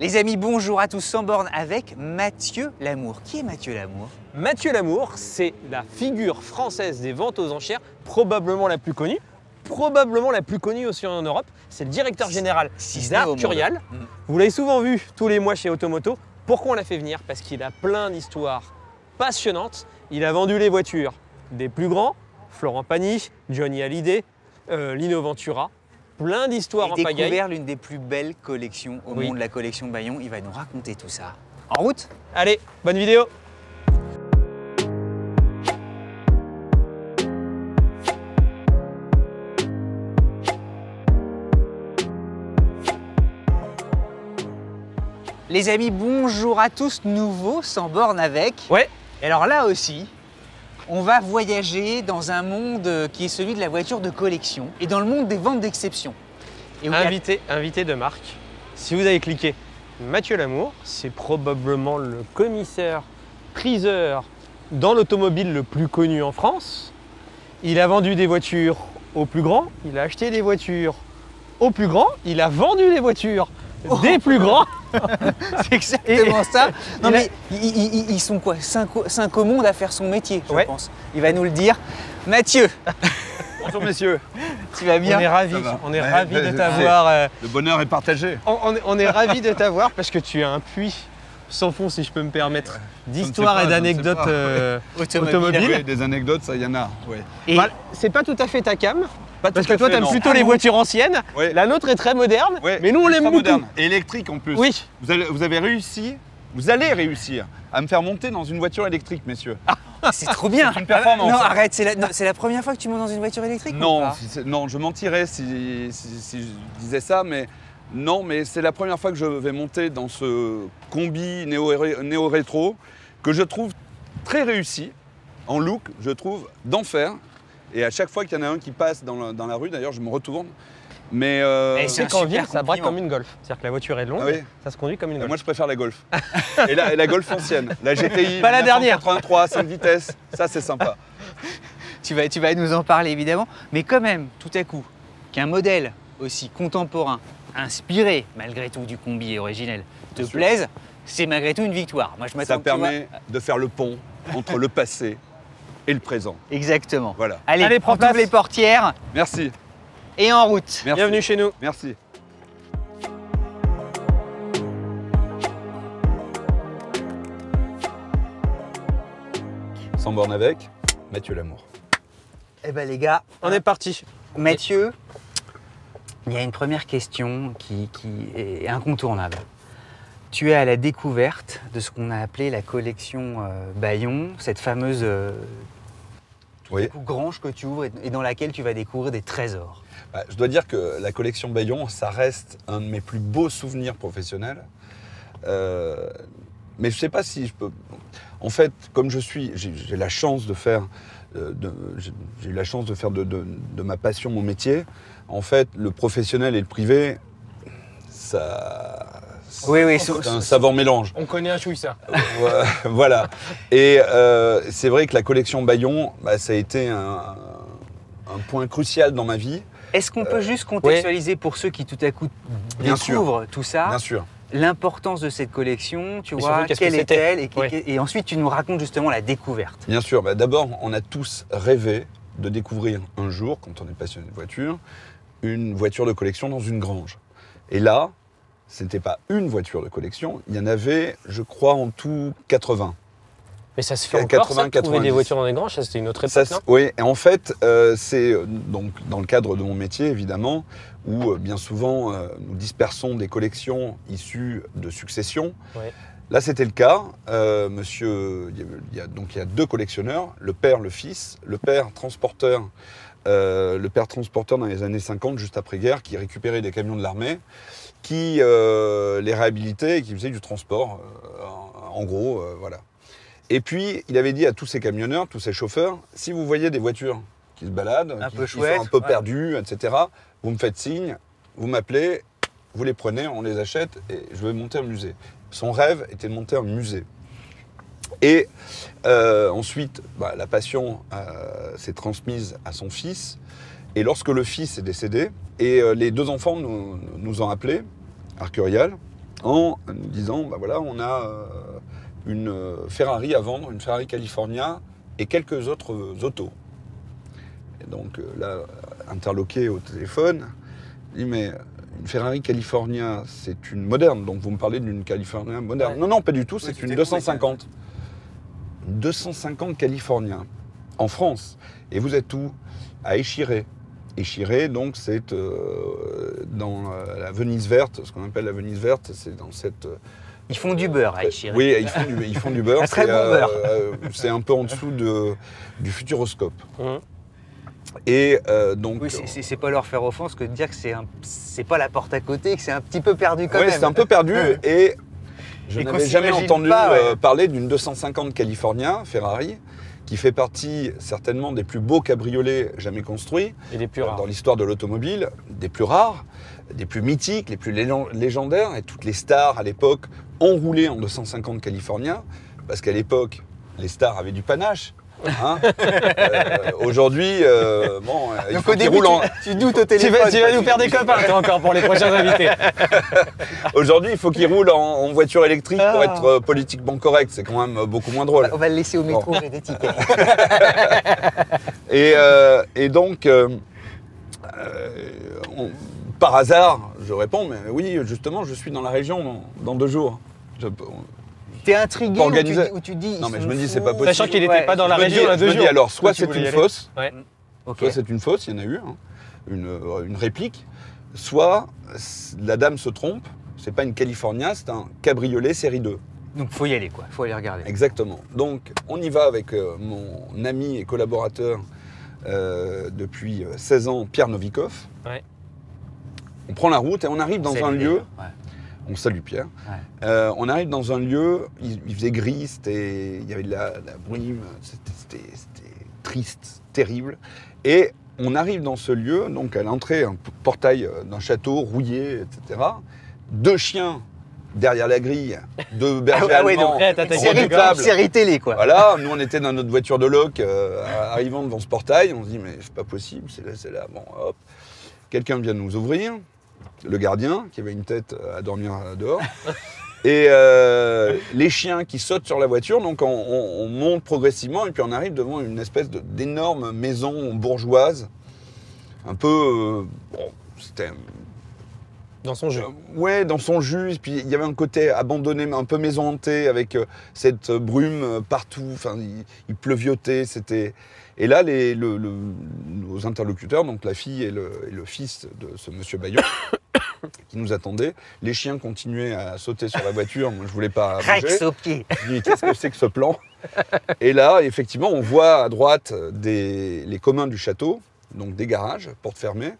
Les amis, bonjour à tous, sans borne avec Mathieu Lamour. Qui est Mathieu Lamour? Mathieu Lamour, c'est la figure française des ventes aux enchères, probablement la plus connue aussi en Europe. C'est le directeur général d'Arcurial. Vous l'avez souvent vu tous les mois chez Automoto. Pourquoi on l'a fait venir? Parce qu'il a plein d'histoires passionnantes. Il a vendu les voitures des plus grands, Florent Pagny, Johnny Hallyday, Lino Ventura. Plein d'histoires en pagaille. Il a découvert l'une des plus belles collections au monde, la collection Bayon. Il va nous raconter tout ça. En route? Allez, bonne vidéo! Les amis, bonjour à tous, nouveau sans borne avec. Ouais. Et alors là aussi, on va voyager dans un monde qui est celui de la voiture de collection et dans le monde des ventes d'exception. Invité de marque. Si vous avez cliqué Mathieu Lamour, c'est probablement le commissaire priseur dans l'automobile le plus connu en France. Il a vendu des voitures aux plus grands, il a acheté des voitures aux plus grands, il a vendu des voitures des plus grands. C'est exactement ça. Non mais ils sont quoi, 5 au monde à faire son métier, je pense. Il va nous le dire. Mathieu. Bonjour messieurs. Tu vas bien? On est ravis de t'avoir. Le bonheur est partagé. On est ravis de t'avoir parce que tu as un puits sans fond, si je peux me permettre, d'histoires et d'anecdotes automobiles. Oui, des anecdotes, ça y en a. Ouais. Et c'est pas tout à fait ta cam. Parce que toi, tu aimes plutôt les voitures anciennes. Oui. La nôtre est très moderne, oui, mais nous, on l'aime beaucoup. Moderne. Et électrique en plus. Oui. Vous allez réussi, vous allez réussir à me faire monter dans une voiture électrique, messieurs. C'est trop bien. C'est une performance. Non, arrête, c'est la première fois que tu montes dans une voiture électrique? Non, non, je mentirais si je disais ça, mais non, mais c'est la première fois que je vais monter dans ce combi néo-rétro que je trouve très réussi, en look, je trouve, d'enfer. Et à chaque fois qu'il y en a un qui passe dans la rue, d'ailleurs, je me retourne. Mais c'est qu'en ville, ça braque comme une Golf. C'est-à-dire que la voiture est longue, ah oui. Ça se conduit comme une Golf. Moi, je préfère la Golf. et la Golf ancienne, la GTI. Pas la dernière. 83, 5 vitesses, ça c'est sympa. Tu vas nous en parler évidemment, mais quand même, tout à coup, qu'un modèle aussi contemporain, inspiré malgré tout du combi originel, te plaise, c'est malgré tout une victoire. Moi, je m'attends. Ça permet de faire le pont entre le passé et le présent. Exactement. Voilà. Allez, prends toutes les portières. Merci. Et en route. Merci. Bienvenue chez nous. Merci. Sans borne avec Mathieu Lamour. Eh ben les gars, on est parti. Mathieu, il y a une première question qui est incontournable. Tu es à la découverte de ce qu'on a appelé la collection Bayon, cette fameuse grange que tu ouvres et dans laquelle tu vas découvrir des trésors. Bah, je dois dire que la collection Bayon, ça reste un de mes plus beaux souvenirs professionnels. Mais je ne sais pas si je peux... En fait, comme j'ai la chance de faire, j'ai eu la chance de faire de ma passion mon métier. En fait, le professionnel et le privé, ça... Oui, c'est un savant mélange. On connaît un chouille, ça. Voilà. Et c'est vrai que la collection Bayon, bah, ça a été un point crucial dans ma vie. Est-ce qu'on peut juste contextualiser pour ceux qui tout à coup découvrent tout ça? Bien sûr. L'importance de cette collection, tu vois, quelle est-elle et ensuite tu nous racontes justement la découverte. Bien sûr. Bah, d'abord, on a tous rêvé de découvrir un jour, quand on est passionné de voiture, une voiture de collection dans une grange. Et là, ce n'était pas une voiture de collection, il y en avait, je crois, en tout 80. Mais ça se fait encore, 80, ça, de trouver des voitures dans les granges, ça c'était une autre époque, non? Oui, et en fait, c'est donc dans le cadre de mon métier, évidemment, où bien souvent, nous dispersons des collections issues de successions. Ouais. Là, c'était le cas. Il y a 2 collectionneurs, le père, le fils. Le père transporteur dans les années 50, juste après-guerre, qui récupérait des camions de l'armée, qui les réhabilitait et qui faisait du transport, en gros, voilà. Et puis, il avait dit à tous ces camionneurs, tous ces chauffeurs, si vous voyez des voitures qui se baladent, qui sont un peu perdues, etc., vous me faites signe, vous m'appelez, vous les prenez, on les achète et je vais monter un musée. Son rêve était de monter un musée. Et ensuite, bah, la passion s'est transmise à son fils. Et lorsque le fils est décédé, et les 2 enfants nous ont appelés, Arcurial, en nous disant, bah voilà, on a une Ferrari à vendre, une Ferrari California et quelques autres autos. Et donc là, interloqué au téléphone, il dit, mais une Ferrari California, c'est une moderne, donc vous me parlez d'une California moderne. Ouais. Non, non, pas du tout, c'est c'était une cool, 250. Une 250 California, en France. Et vous êtes où? À Échiré. Échiré, donc, c'est dans la Venise verte, ce qu'on appelle la Venise verte, c'est dans cette... Ils font du beurre à Échiré. Oui, ils font du beurre. Un très C'est, bon beurre. C'est un peu en dessous du Futuroscope. Mhm. Et donc... Oui, c'est pas leur faire offense que de dire que c'est pas la porte à côté, que c'est un petit peu perdu quand ouais, même. c'est un peu perdu. Et je Et qu'on n'avais jamais s'imagine entendu pas, ouais. parler d'une 250 California, Ferrari, qui fait partie certainement des plus beaux cabriolets jamais construits Et les plus rares. dans l'histoire de l'automobile, des plus rares, des plus mythiques, les plus légendaires. Et toutes les stars à l'époque ont roulé en 250 California, parce qu'à l'époque, les stars avaient du panache. Hein. Aujourd'hui, bon, il Donc faut au qu'ils début, roulent en... tu doutes au Tu téléphone. vas nous faire des copains, toi, encore, pour les prochains invités. Aujourd'hui, il faut qu'ils roulent en voiture électrique pour Ah. être politiquement correct. C'est quand même beaucoup moins drôle. On va le laisser au métro, j'ai des tickets. Et donc, par hasard, je réponds, mais oui, justement, je suis dans la région dans 2 jours. T'es intrigué Pas ou organisé. tu dis. Non, ils mais je sont me dis, c'est fous. pas possible. Sachant qu'il n'était pas dans la Je me région dis- là 2 je me jours. dis alors, soit Toi, tu c'est voulais une y aller. fausse, Ouais. Ok. soit c'est une fausse, il y en a eu, hein, une réplique, soit la dame se trompe, c'est pas une California, c'est un cabriolet série 2. Donc faut y aller quoi, faut aller regarder. Exactement. Donc on y va avec mon ami et collaborateur depuis 16 ans, Pierre Novikov. Ouais. On prend la route et on arrive dans C'est un l'idée, lieu. ouais. On salue Pierre. Ouais. On arrive dans un lieu, il faisait gris, il y avait de la brume, c'était triste, terrible. Et on arrive dans ce lieu, donc à l'entrée, un portail d'un château rouillé, etc. 2 chiens derrière la grille, 2 bergers Ah ouais, allemands, donc, prêts à t'attaquer. redoutables. Série télé quoi. Voilà, nous on était dans notre voiture de loc, arrivant devant ce portail, on se dit mais c'est pas possible, c'est là, bon hop. Quelqu'un vient nous ouvrir, le gardien qui avait une tête à dormir dehors, et les chiens qui sautent sur la voiture, donc on monte progressivement et puis on arrive devant une espèce d'énorme maison bourgeoise, un peu, bon, c'était... Dans son jeu. Ouais, dans son jus. Et puis il y avait un côté abandonné, un peu maison hantée, avec cette brume partout. Enfin, il pleuviotait. C'était. Et là, nos interlocuteurs, donc la fille et le fils de ce monsieur Bayon, qui nous attendaient, les chiens continuaient à sauter sur la voiture. Moi, je voulais pas bouger. Rex au pied. Je me dis, qu'est-ce que c'est que ce plan? Et là, effectivement, on voit à droite les communs du château, donc des garages, portes fermées.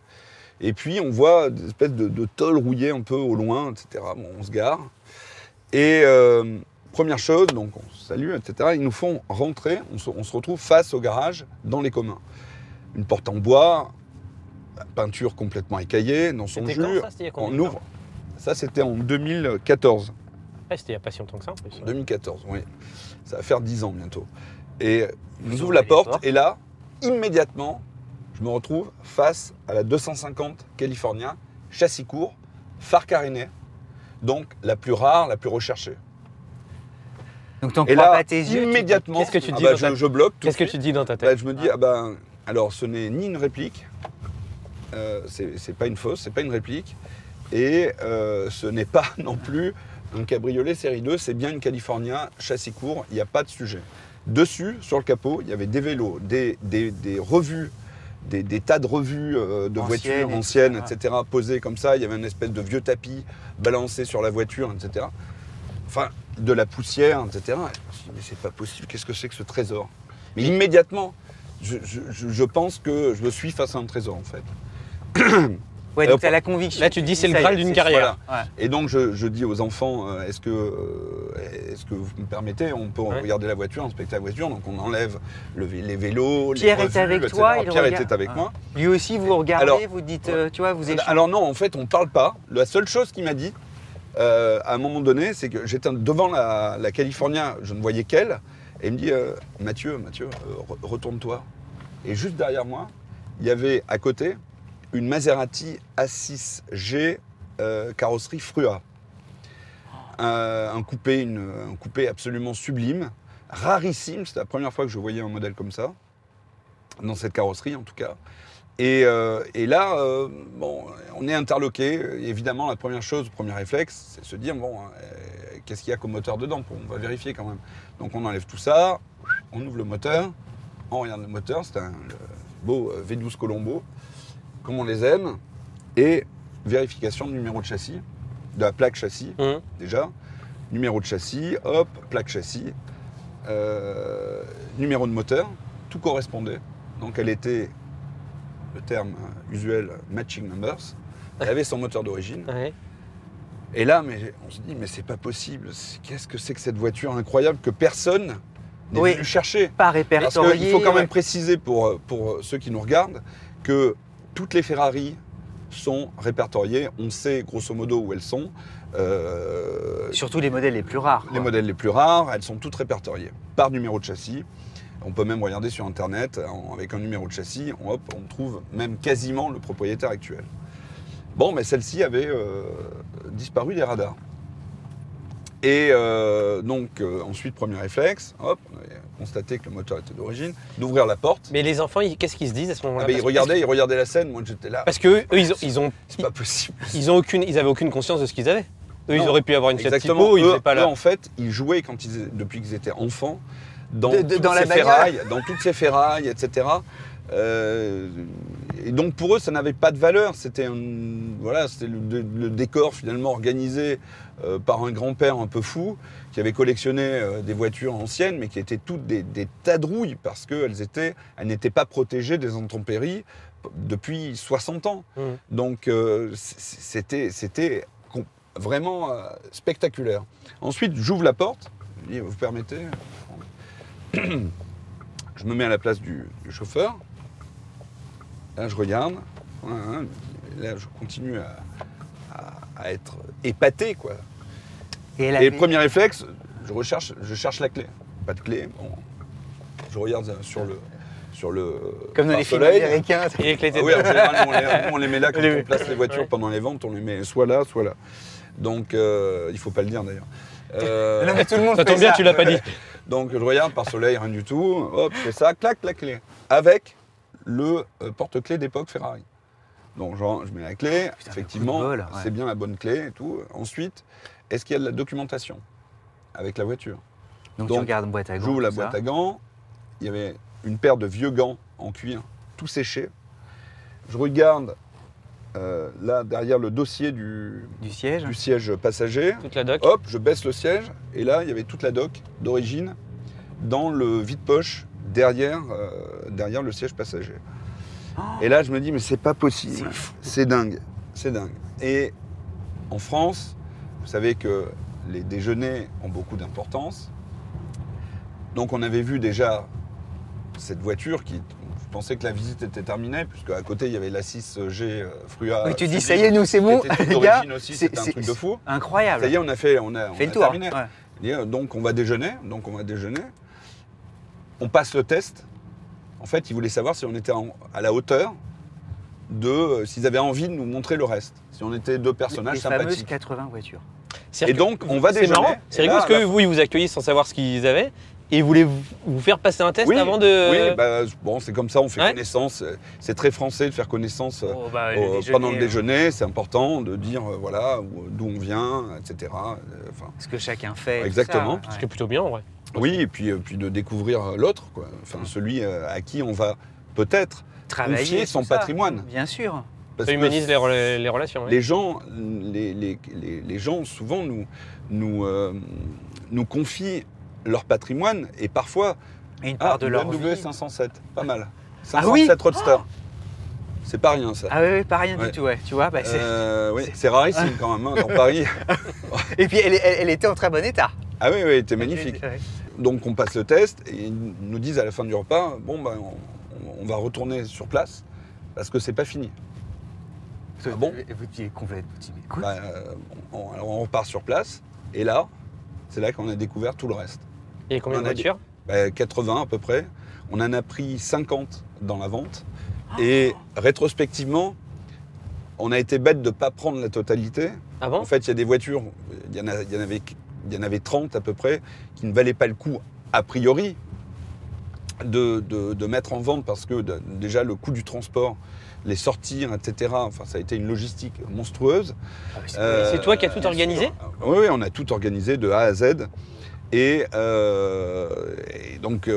Et puis, on voit des espèces de tôles rouillées un peu au loin, etc. Bon, on se gare. Et première chose, donc on se salue, etc. Ils nous font rentrer, on se retrouve face au garage, dans les communs. Une porte en bois, peinture complètement écaillée, dans son C'était jus. quand ça? C'était il y a combien On de temps ouvre. Ça, c'était en 2014. Ouais, c'était il n'y a pas si longtemps que ça en plus. 2014, oui. Ça va faire 10 ans bientôt. Et ils nous Vous ouvrent la ouvrez les porte, portes. et là, immédiatement, je me retrouve face à la 250 California, châssis court, phare caréné, donc la plus rare, la plus recherchée. Donc t'en Et crois là, pas tes yeux. immédiatement, Qu'est-ce que tu ah dis bah, dans ta- je bloque tout de Qu'est-ce que suite. tu dis dans ta Bah, tête? je me dis, ah ben, alors ce n'est ni une réplique, c'est pas une fausse, c'est pas une réplique, et ce n'est pas non plus un cabriolet série 2, c'est bien une California châssis court, il n'y a pas de sujet. Dessus, sur le capot, il y avait des vélos, des revues, des tas de revues de voitures anciennes, etc., posées comme ça. Il y avait une espèce de vieux tapis balancé sur la voiture, etc. Enfin, de la poussière, etc. Et je me suis dit, mais c'est pas possible, qu'est-ce que c'est que ce trésor? Mais immédiatement, je pense que je suis face à un trésor, en fait. Ouais, donc t'as la conviction. Là, tu te dis, c'est le Ça y est, Graal d'une c'est- carrière. voilà. Ouais. Et donc, je dis aux enfants, est-ce que vous me permettez, on peut Ouais. regarder la voiture, inspecter la voiture, donc on enlève les vélos, Pierre les était revues, avec etc. toi, il Pierre regarde. était avec Ouais. moi. Lui aussi, vous regardez, Alors, vous dites, tu vois, vous échangez. Alors non, en fait, on ne parle pas. La seule chose qu'il m'a dit, à un moment donné, c'est que j'étais devant la California, je ne voyais qu'elle, et il me dit, Mathieu, retourne-toi. Et juste derrière moi, il y avait à côté une Maserati A6G carrosserie Frua. un coupé absolument sublime, rarissime. C'était la première fois que je voyais un modèle comme ça, dans cette carrosserie en tout cas. Et là, bon, on est interloqué. Évidemment, la première chose, le premier réflexe, c'est de se dire, bon, qu'est-ce qu'il y a comme moteur dedans? On va vérifier quand même. Donc on enlève tout ça, on ouvre le moteur, on regarde le moteur, c'est un beau V12 Colombo, comme on les aime, et vérification du numéro de châssis, de la plaque châssis, déjà. Numéro de châssis, hop, plaque châssis, numéro de moteur, tout correspondait. Donc elle était, le terme usuel, matching numbers. Elle avait son moteur d'origine. Ouais. Et là, on se dit, mais c'est pas possible. Qu'est-ce que c'est que cette voiture incroyable que personne n'est venu chercher? Pas répertorié. Parce qu'il faut quand même préciser pour ceux qui nous regardent que toutes les Ferrari sont répertoriées. On sait grosso modo où elles sont. Surtout les modèles les plus rares. Les modèles les plus rares, elles sont toutes répertoriées par numéro de châssis. On peut même regarder sur Internet, avec un numéro de châssis, on trouve même quasiment le propriétaire actuel. Bon, mais celle-ci avait disparu des radars. Et donc, ensuite, premier réflexe, hop, on avait constaté que le moteur était d'origine, d'ouvrir la porte. Mais les enfants, qu'est-ce qu'ils se disent à ce moment-là? Ils regardaient la scène, moi j'étais là. Parce que eux, ils ont c'est pas possible. ils avaient aucune conscience de ce qu'ils avaient. Eux, ils Non, auraient pu avoir une Fiat exactement. Tipo, ils n'étaient pas là. Eux, en fait, ils jouaient depuis qu'ils étaient enfants, dans la ferrailles, dans toutes ces ferrailles, etc. Et donc pour eux, ça n'avait pas de valeur. C'était le décor finalement organisé par un grand-père un peu fou qui avait collectionné des voitures anciennes, mais qui étaient toutes des tas de rouilles parce qu'elles n'étaient pas protégées des intempéries depuis 60 ans. Donc c'était vraiment spectaculaire. Ensuite, j'ouvre la porte. Je dis, vous permettez? Je me mets à la place du chauffeur. Là, je regarde. Là, je continue à être épaté, quoi. Et le premier réflexe, je cherche la clé. Pas de clé. Bon, je regarde sur le comme dans les films soleil américains. Et les oui, en général, on les met là quand on place les voitures pendant les ventes. On les met soit là, soit là. Donc, il faut pas le dire d'ailleurs. Non, mais tout le monde ça fait tombe bien, ça. tu l'as pas dit. Donc je regarde par soleil, rien du tout. Hop, je fais ça, clac, la clé. Avec le porte-clés d'époque Ferrari. Donc je mets la clé, putain, effectivement, coup de bol, ouais. c'est bien la bonne clé et tout. Ensuite, est-ce qu'il y a de la documentation avec la voiture? Donc tu regardes boîte à gants. J'ouvre la tout boîte ça. à gants. Il y avait une paire de vieux gants en cuir, tout séchés. Je regarde là derrière le dossier du siège. passager. Toute la doc. Hop, je baisse le siège et là, il y avait toute la doc d'origine dans le vide-poche derrière le siège passager. Et là, je me dis, mais c'est pas possible. C'est dingue. C'est dingue. Et en France, vous savez que les déjeuners ont beaucoup d'importance. Donc, on avait vu déjà cette voiture qui... Je pensais que la visite était terminée, puisque à côté, il y avait la 6G Frua. Oui, tu dis, ça y est, nous, c'est bon, les gars. Aussi, c'était un truc de fou. Incroyable. Ça y est, on a fait le tour. terminé. Ouais. Et, donc, on va déjeuner. On passe le test. En fait, ils voulaient savoir si on était à la hauteur s'ils avaient envie de nous montrer le reste. Si on était deux personnages les fameuses sympathiques. 80 voitures. Et donc, on va déjeuner. C'est marrant, c'est rigolo parce que vous, ils vous accueillent sans savoir ce qu'ils avaient. Et ils voulaient vous faire passer un test avant de... Oui, bon, c'est comme ça, on fait connaissance. C'est très français de faire connaissance pendant le déjeuner. C'est important de dire voilà d'où on vient, etc. Ce que chacun fait. Exactement. Ce qui est plutôt bien, en vrai. Oui, et puis de découvrir l'autre, quoi. Enfin, celui à qui on va peut-être confier son patrimoine. Bien sûr. Parce ça humanise les relations. Les gens, les gens souvent nous confient leur patrimoine et parfois une part de leur BMW vie. 507, pas mal. 507 Roadster. C'est pas rien ça. Ah oui, pas rien du tout, ouais. Tu vois, c'est rarissime quand même dans Paris. Et puis elle était en très bon état. Ah oui, elle était magnifique. Donc on passe le test et ils nous disent à la fin du repas, bon on va retourner sur place parce que c'est pas fini. Bon. Vous étiez complètement écoute. Alors on repart sur place et là, c'est là qu'on a découvert tout le reste. Et combien de voitures? 80 à peu près. On en a pris 50 dans la vente. Et rétrospectivement, on a été bête de ne pas prendre la totalité. Ah bon? En fait, il y a des voitures, il y en avait 30 à peu près, qui ne valaient pas le coup, a priori, de mettre en vente parce que déjà le coût du transport, les sortir, etc. Enfin, ça a été une logistique monstrueuse. C'est toi qui as tout organisé? Oui, on a tout organisé de A à Z. Et donc,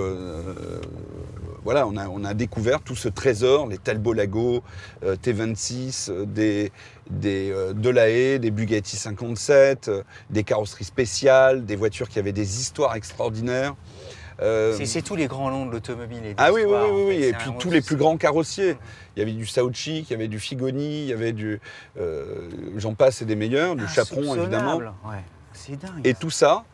voilà, on a découvert tout ce trésor, les Talbot Lago, T26, des Delahaye, des Bugatti 57, des carrosseries spéciales, des voitures qui avaient des histoires extraordinaires. C'est tous les grands noms de l'automobile. Ah oui, et puis tous les plus grands carrossiers. Il y avait du Sauchy, il y avait du Figoni, il y avait du... j'en passe et des meilleurs, du Chaperon évidemment. Ouais. C'est dingue. Et tout ça,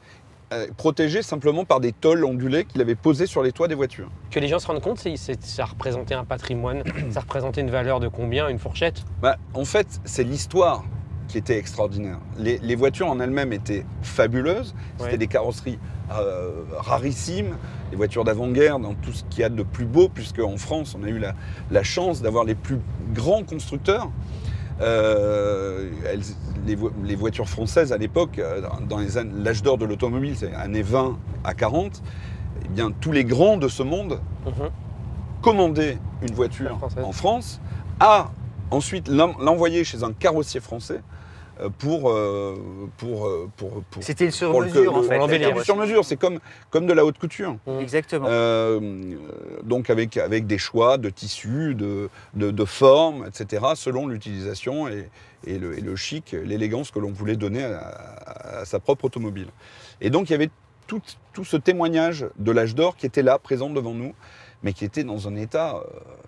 protégé simplement par des tôles ondulées qu'il avait posées sur les toits des voitures. Que les gens se rendent compte, ça représentait un patrimoine, ça représentait une valeur de combien, une fourchette? En fait, c'est l'histoire qui était extraordinaire. Les voitures en elles-mêmes étaient fabuleuses, c'était des carrosseries rarissimes, des voitures d'avant-guerre dans tout ce qu'il y a de plus beau, puisque en France, on a eu la chance d'avoir les plus grands constructeurs. Les voitures françaises à l'époque, dans l'âge d'or de l'automobile, c'est années 20 à 40, eh bien, tous les grands de ce monde commandaient une voiture en France, ensuite l'envoyer chez un carrossier français pour c'était le sur-mesure en fait. C'était le sur-mesure, c'est comme de la haute couture. Exactement. Donc avec des choix de tissus, de formes, etc. selon l'utilisation et le chic, l'élégance que l'on voulait donner à sa propre automobile. Et donc il y avait tout ce témoignage de l'âge d'or qui était là, présent devant nous, mais qui était dans un état...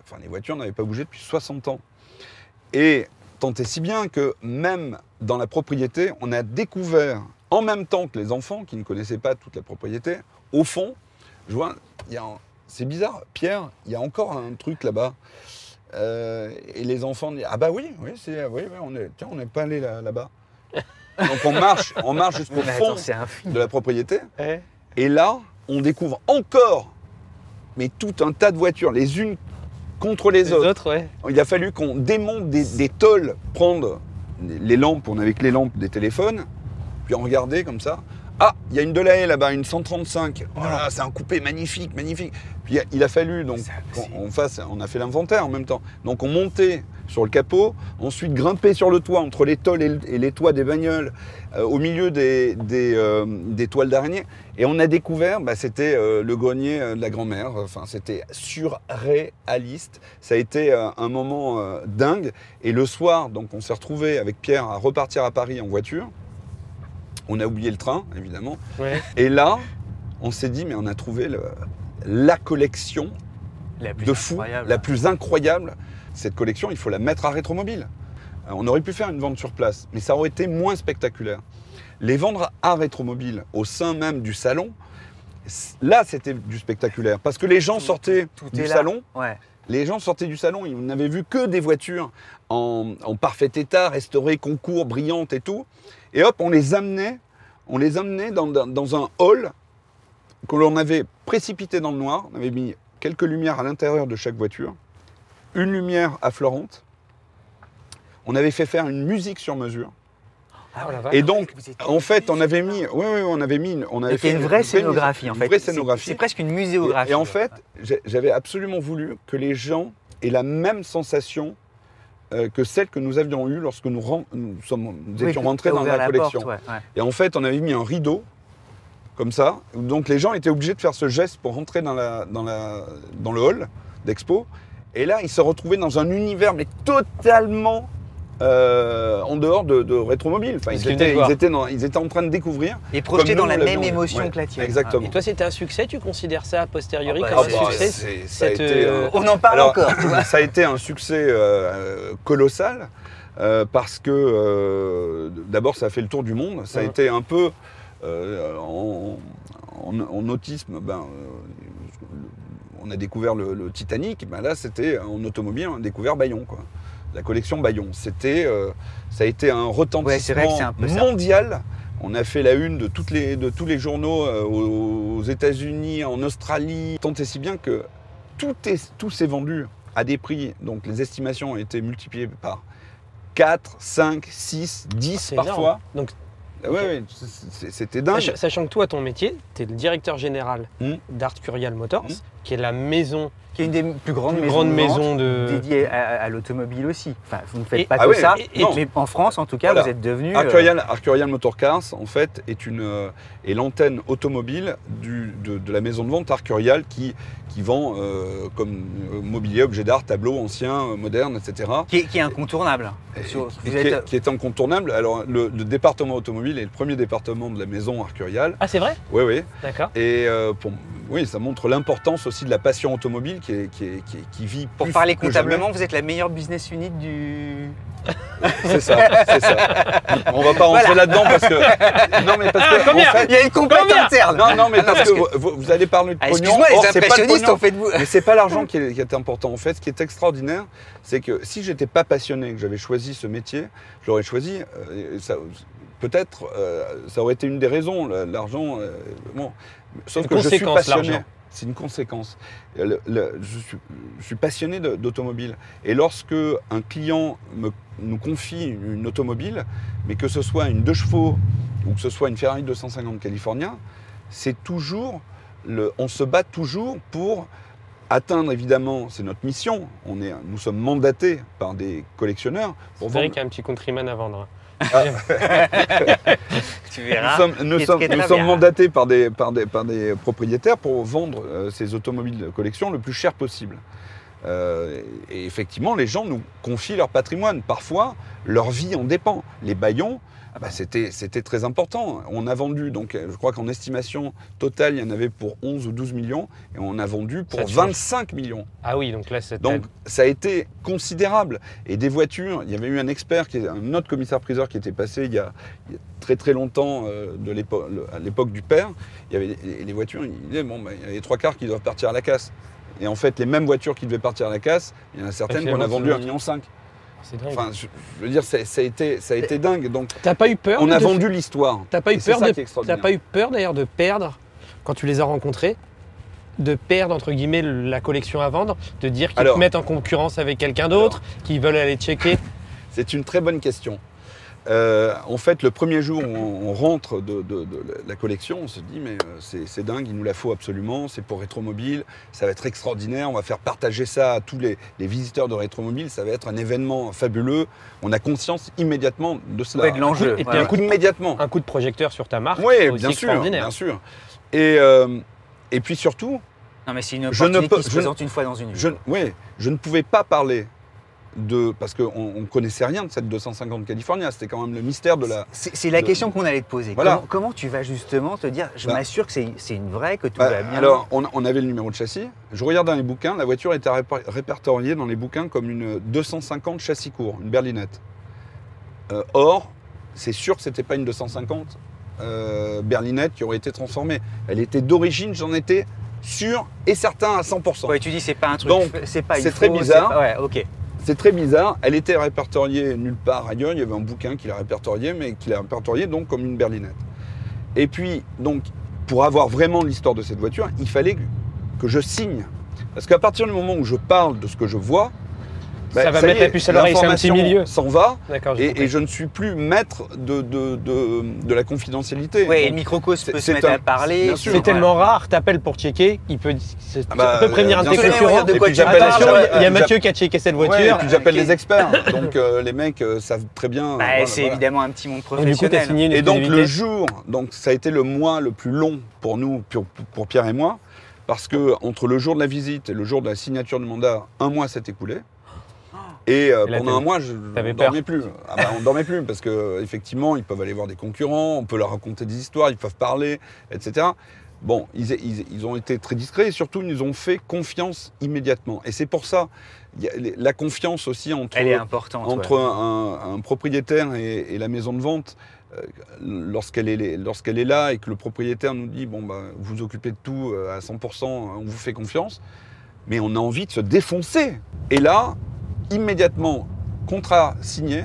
Enfin, les voitures n'avaient pas bougé depuis 60 ans. Et tant et si bien que même dans la propriété, on a découvert, en même temps que les enfants qui ne connaissaient pas toute la propriété, au fond, je vois, c'est bizarre, Pierre, il y a encore un truc là-bas. Et les enfants disent, ah bah oui, on n'est pas allé là-bas. Donc on marche jusqu'au fond de la propriété. Et là, on découvre encore, mais tout un tas de voitures, les unes contre les autres. Il a fallu qu'on démonte des tôles, prendre les lampes, on avait que les lampes des téléphones, puis on regardait comme ça. Ah, il y a une Delahaye là-bas, une 135. Voilà, c'est un coupé magnifique. Puis il a fallu donc on a fait l'inventaire en même temps. Donc on montait sur le capot, ensuite grimper sur le toit entre les tôles et les toits des bagnoles, au milieu des toiles d'araignée. Et on a découvert, c'était le grenier de la grand-mère. Enfin, c'était surréaliste. Ça a été un moment dingue. Et le soir, donc on s'est retrouvés avec Pierre à repartir à Paris en voiture. On a oublié le train, évidemment. Et là, on s'est dit, mais on a trouvé la collection de fous, la plus incroyable. Cette collection, il faut la mettre à Rétromobile. On aurait pu faire une vente sur place, mais ça aurait été moins spectaculaire. Les vendre à Rétromobile, au sein même du salon, là, c'était du spectaculaire. Parce que les gens sortaient du salon. Les gens sortaient du salon, ils n'avaient vu que des voitures en parfait état, restaurées, concours, brillantes et tout. Et hop, on les amenait dans un hall que l'on avait précipité dans le noir. On avait mis quelques lumières à l'intérieur de chaque voiture, une lumière affleurante. On avait fait faire une musique sur mesure. Et donc, en fait, on avait mis... C'était une vraie scénographie, en fait. C'est presque une muséographie. Et en fait, j'avais absolument voulu que les gens aient la même sensation que celle que nous avions eue lorsque nous étions rentrés dans la collection. Et en fait, on avait mis un rideau, comme ça. Donc, les gens étaient obligés de faire ce geste pour rentrer dans le hall d'expo. Et là, ils se retrouvaient dans un univers, mais totalement... en dehors de Rétromobile. Enfin, ils étaient en train de découvrir. Et projetés dans la même émotion que la tienne. Exactement. Et toi, c'était un succès? Tu considères ça a posteriori comme un succès? On en parle encore. Ça a été un succès colossal parce que d'abord, ça a fait le tour du monde. Ça a été un peu en autisme. On a découvert le Titanic. Là, c'était en automobile, on a découvert Bayon, quoi. La collection Bayon. Ça a été un retentissement mondial. On a fait la une de tous les journaux aux États-Unis, en Australie. Tant et si bien que tout s'est vendu à des prix, donc les estimations ont été multipliées par 4, 5, 6, 10 C'est parfois. énorme. Donc, Ouais, c'était dingue. sachant que toi, ton métier, tu es le directeur général Mm. d'Art Curial Motors, qui est la maison, Qui est une des plus grandes maison de... dédiée à l'automobile aussi. Enfin, vous ne faites Et- pas Ah que ouais, ça, non. mais en France, en tout cas, Voilà. vous êtes devenu... Art Curial Motor Cars, en fait, est l'antenne automobile de la maison de vente Art Curial qui vend comme mobilier, objets d'art, tableaux anciens, modernes, etc. qui est incontournable. Qui est incontournable. Alors, le département automobile est le premier département de la maison Art Curial. Ah, c'est vrai? Oui, oui. D'accord. Et oui, ça montre l'importance aussi de la passion automobile qui vit Pour plus parler que comptablement, jamais. vous êtes la meilleure business unit du... C'est ça, c'est ça. On va pas rentrer Voilà. là-dedans parce que... Non, mais parce que, combien en fait... Il y a une compète Combien interne. Non, mais Ah non, parce que vous allez parler de Ah, pognon. excuse-moi, Or, les c'est pas le impressionnistes, pognon. en faites-vous... Mais c'est pas l'argent qui est important. En fait, ce qui est extraordinaire, c'est que si j'étais pas passionné, que j'avais choisi ce métier, je l'aurais choisi. Peut-être, ça aurait été une des raisons. L'argent, bon. Sauf Une que je suis conséquence, passionné. l'argent. C'est une conséquence. Je suis passionné d'automobile. Et lorsque un client nous confie une automobile, mais que ce soit une 2 chevaux ou que ce soit une Ferrari 250 California, c'est toujours on se bat toujours pour atteindre, évidemment, c'est notre mission. Nous sommes mandatés par des collectionneurs pour C'est vrai vendre. qu'il y a un petit countryman à vendre. Tu verras. Nous Qui est sommes très bien. mandatés par des propriétaires pour vendre ces automobiles de collection le plus cher possible. Et effectivement, les gens nous confient leur patrimoine. Parfois, leur vie en dépend. Les baillons, c'était très important. On a vendu, donc je crois qu'en estimation totale, il y en avait pour 11 ou 12 millions, et on a vendu pour Ça te change. 25 millions. Ah oui, donc là, c'est... Donc ça a été considérable. Et des voitures, il y avait eu un expert, un autre commissaire-priseur qui était passé il y a très très longtemps, à l'époque du père. Il y avait les voitures, il disait, il y a les 3 quarts qui doivent partir à la casse. Et en fait, les mêmes voitures qui devaient partir à la casse, il y en a certaines qu'on a vendues à 1,5 million. C'est dingue. Enfin, je veux dire, ça a été dingue. Donc, T'as pas eu peur on a de- vendu l'histoire. T'as pas eu Et c'est peur ça de... qui est T'as extraordinaire. pas eu peur d'ailleurs de perdre, quand tu les as rencontrés, de perdre entre guillemets la collection à vendre, de dire qu'ils Alors- te mettent en concurrence avec quelqu'un d'autre, qu'ils veulent aller checker. C'est une très bonne question. En fait, le premier jour où on rentre de la collection, on se dit mais c'est dingue, il nous la faut absolument, c'est pour Rétromobile, ça va être extraordinaire, on va faire partager ça à tous les visiteurs de Rétromobile, ça va être un événement fabuleux. On a conscience immédiatement de cela. Ouais, de l'enjeu. Et puis un coup immédiatement. Un coup de projecteur sur ta marque, Oui, c'est aussi bien sûr, extraordinaire. bien sûr. Et puis surtout, Non, mais c'est une Je ne opportunité peux- qui se je- présente une fois dans une vie. je ne pouvais pas parler parce qu'on ne connaissait rien de cette 250 California, c'était quand même le mystère de la... C'est la question qu'on allait te poser. Voilà. Comment tu vas justement te dire, je Bah. m'assure que c'est une vraie, que tout Bah, va bien. alors, on avait le numéro de châssis. Je regarde dans les bouquins, la voiture était répertoriée dans les bouquins comme une 250 châssis court, une berlinette. Or, c'est sûr que ce n'était pas une 250 berlinette qui aurait été transformée. Elle était d'origine, j'en étais sûr et certain à 100%. Ouais, tu dis c'est pas un truc, Donc, c'est pas une c'est très fausse, bizarre. c'est pas- Ouais, ok. C'est très bizarre. Elle était répertoriée nulle part ailleurs. Il y avait un bouquin qui l'a répertoriée, mais qui l'a répertoriée donc comme une berlinette. Et puis, donc, pour avoir vraiment l'histoire de cette voiture, il fallait que je signe. Parce qu'à partir du moment où je parle de ce que je vois, Ça va mettre la puce à l'oreille, c'est un petit l'information milieu. s'en va. D'accord, j'ai compris. Et je ne suis plus maître de la confidentialité. Ouais, et Donc, le microcosme peut se c'est mettre à un- parler. bien sûr. C'est tellement rare, t'appelles pour checker, il peut, ça bah, peut prévenir un de bien tes sûr. concurrents. De Et quoi puis tu j'appelle- parles. Attention, il y a j'appelle- Mathieu qui a checké cette Ouais, voiture. et puis j'appelle ok. des experts. Donc les mecs savent très bien. Bah, voilà, c'est voilà. évidemment un petit monde Et du coup, professionnel. t'as signé une Et donc exclusivité. le jour, donc ça a été le mois le plus long pour nous, pour Pierre et moi, parce que entre le jour de la visite et le jour de la signature du mandat, un mois s'est écoulé. Et là, pendant un mois, je t'avais ne dormais plus. Ah bah, on ne dormait plus parce qu'effectivement, ils peuvent aller voir des concurrents, on peut leur raconter des histoires, ils peuvent parler, etc. Bon, ils ont été très discrets et surtout, ils nous ont fait confiance immédiatement. Et c'est pour ça, il y a la confiance aussi entre Elle est importante. entre un propriétaire et la maison de vente, lorsqu'elle est là et que le propriétaire nous dit bon bah vous vous occupez de tout à 100%, on vous fait confiance, mais on a envie de se défoncer. Et là, immédiatement, contrat signé,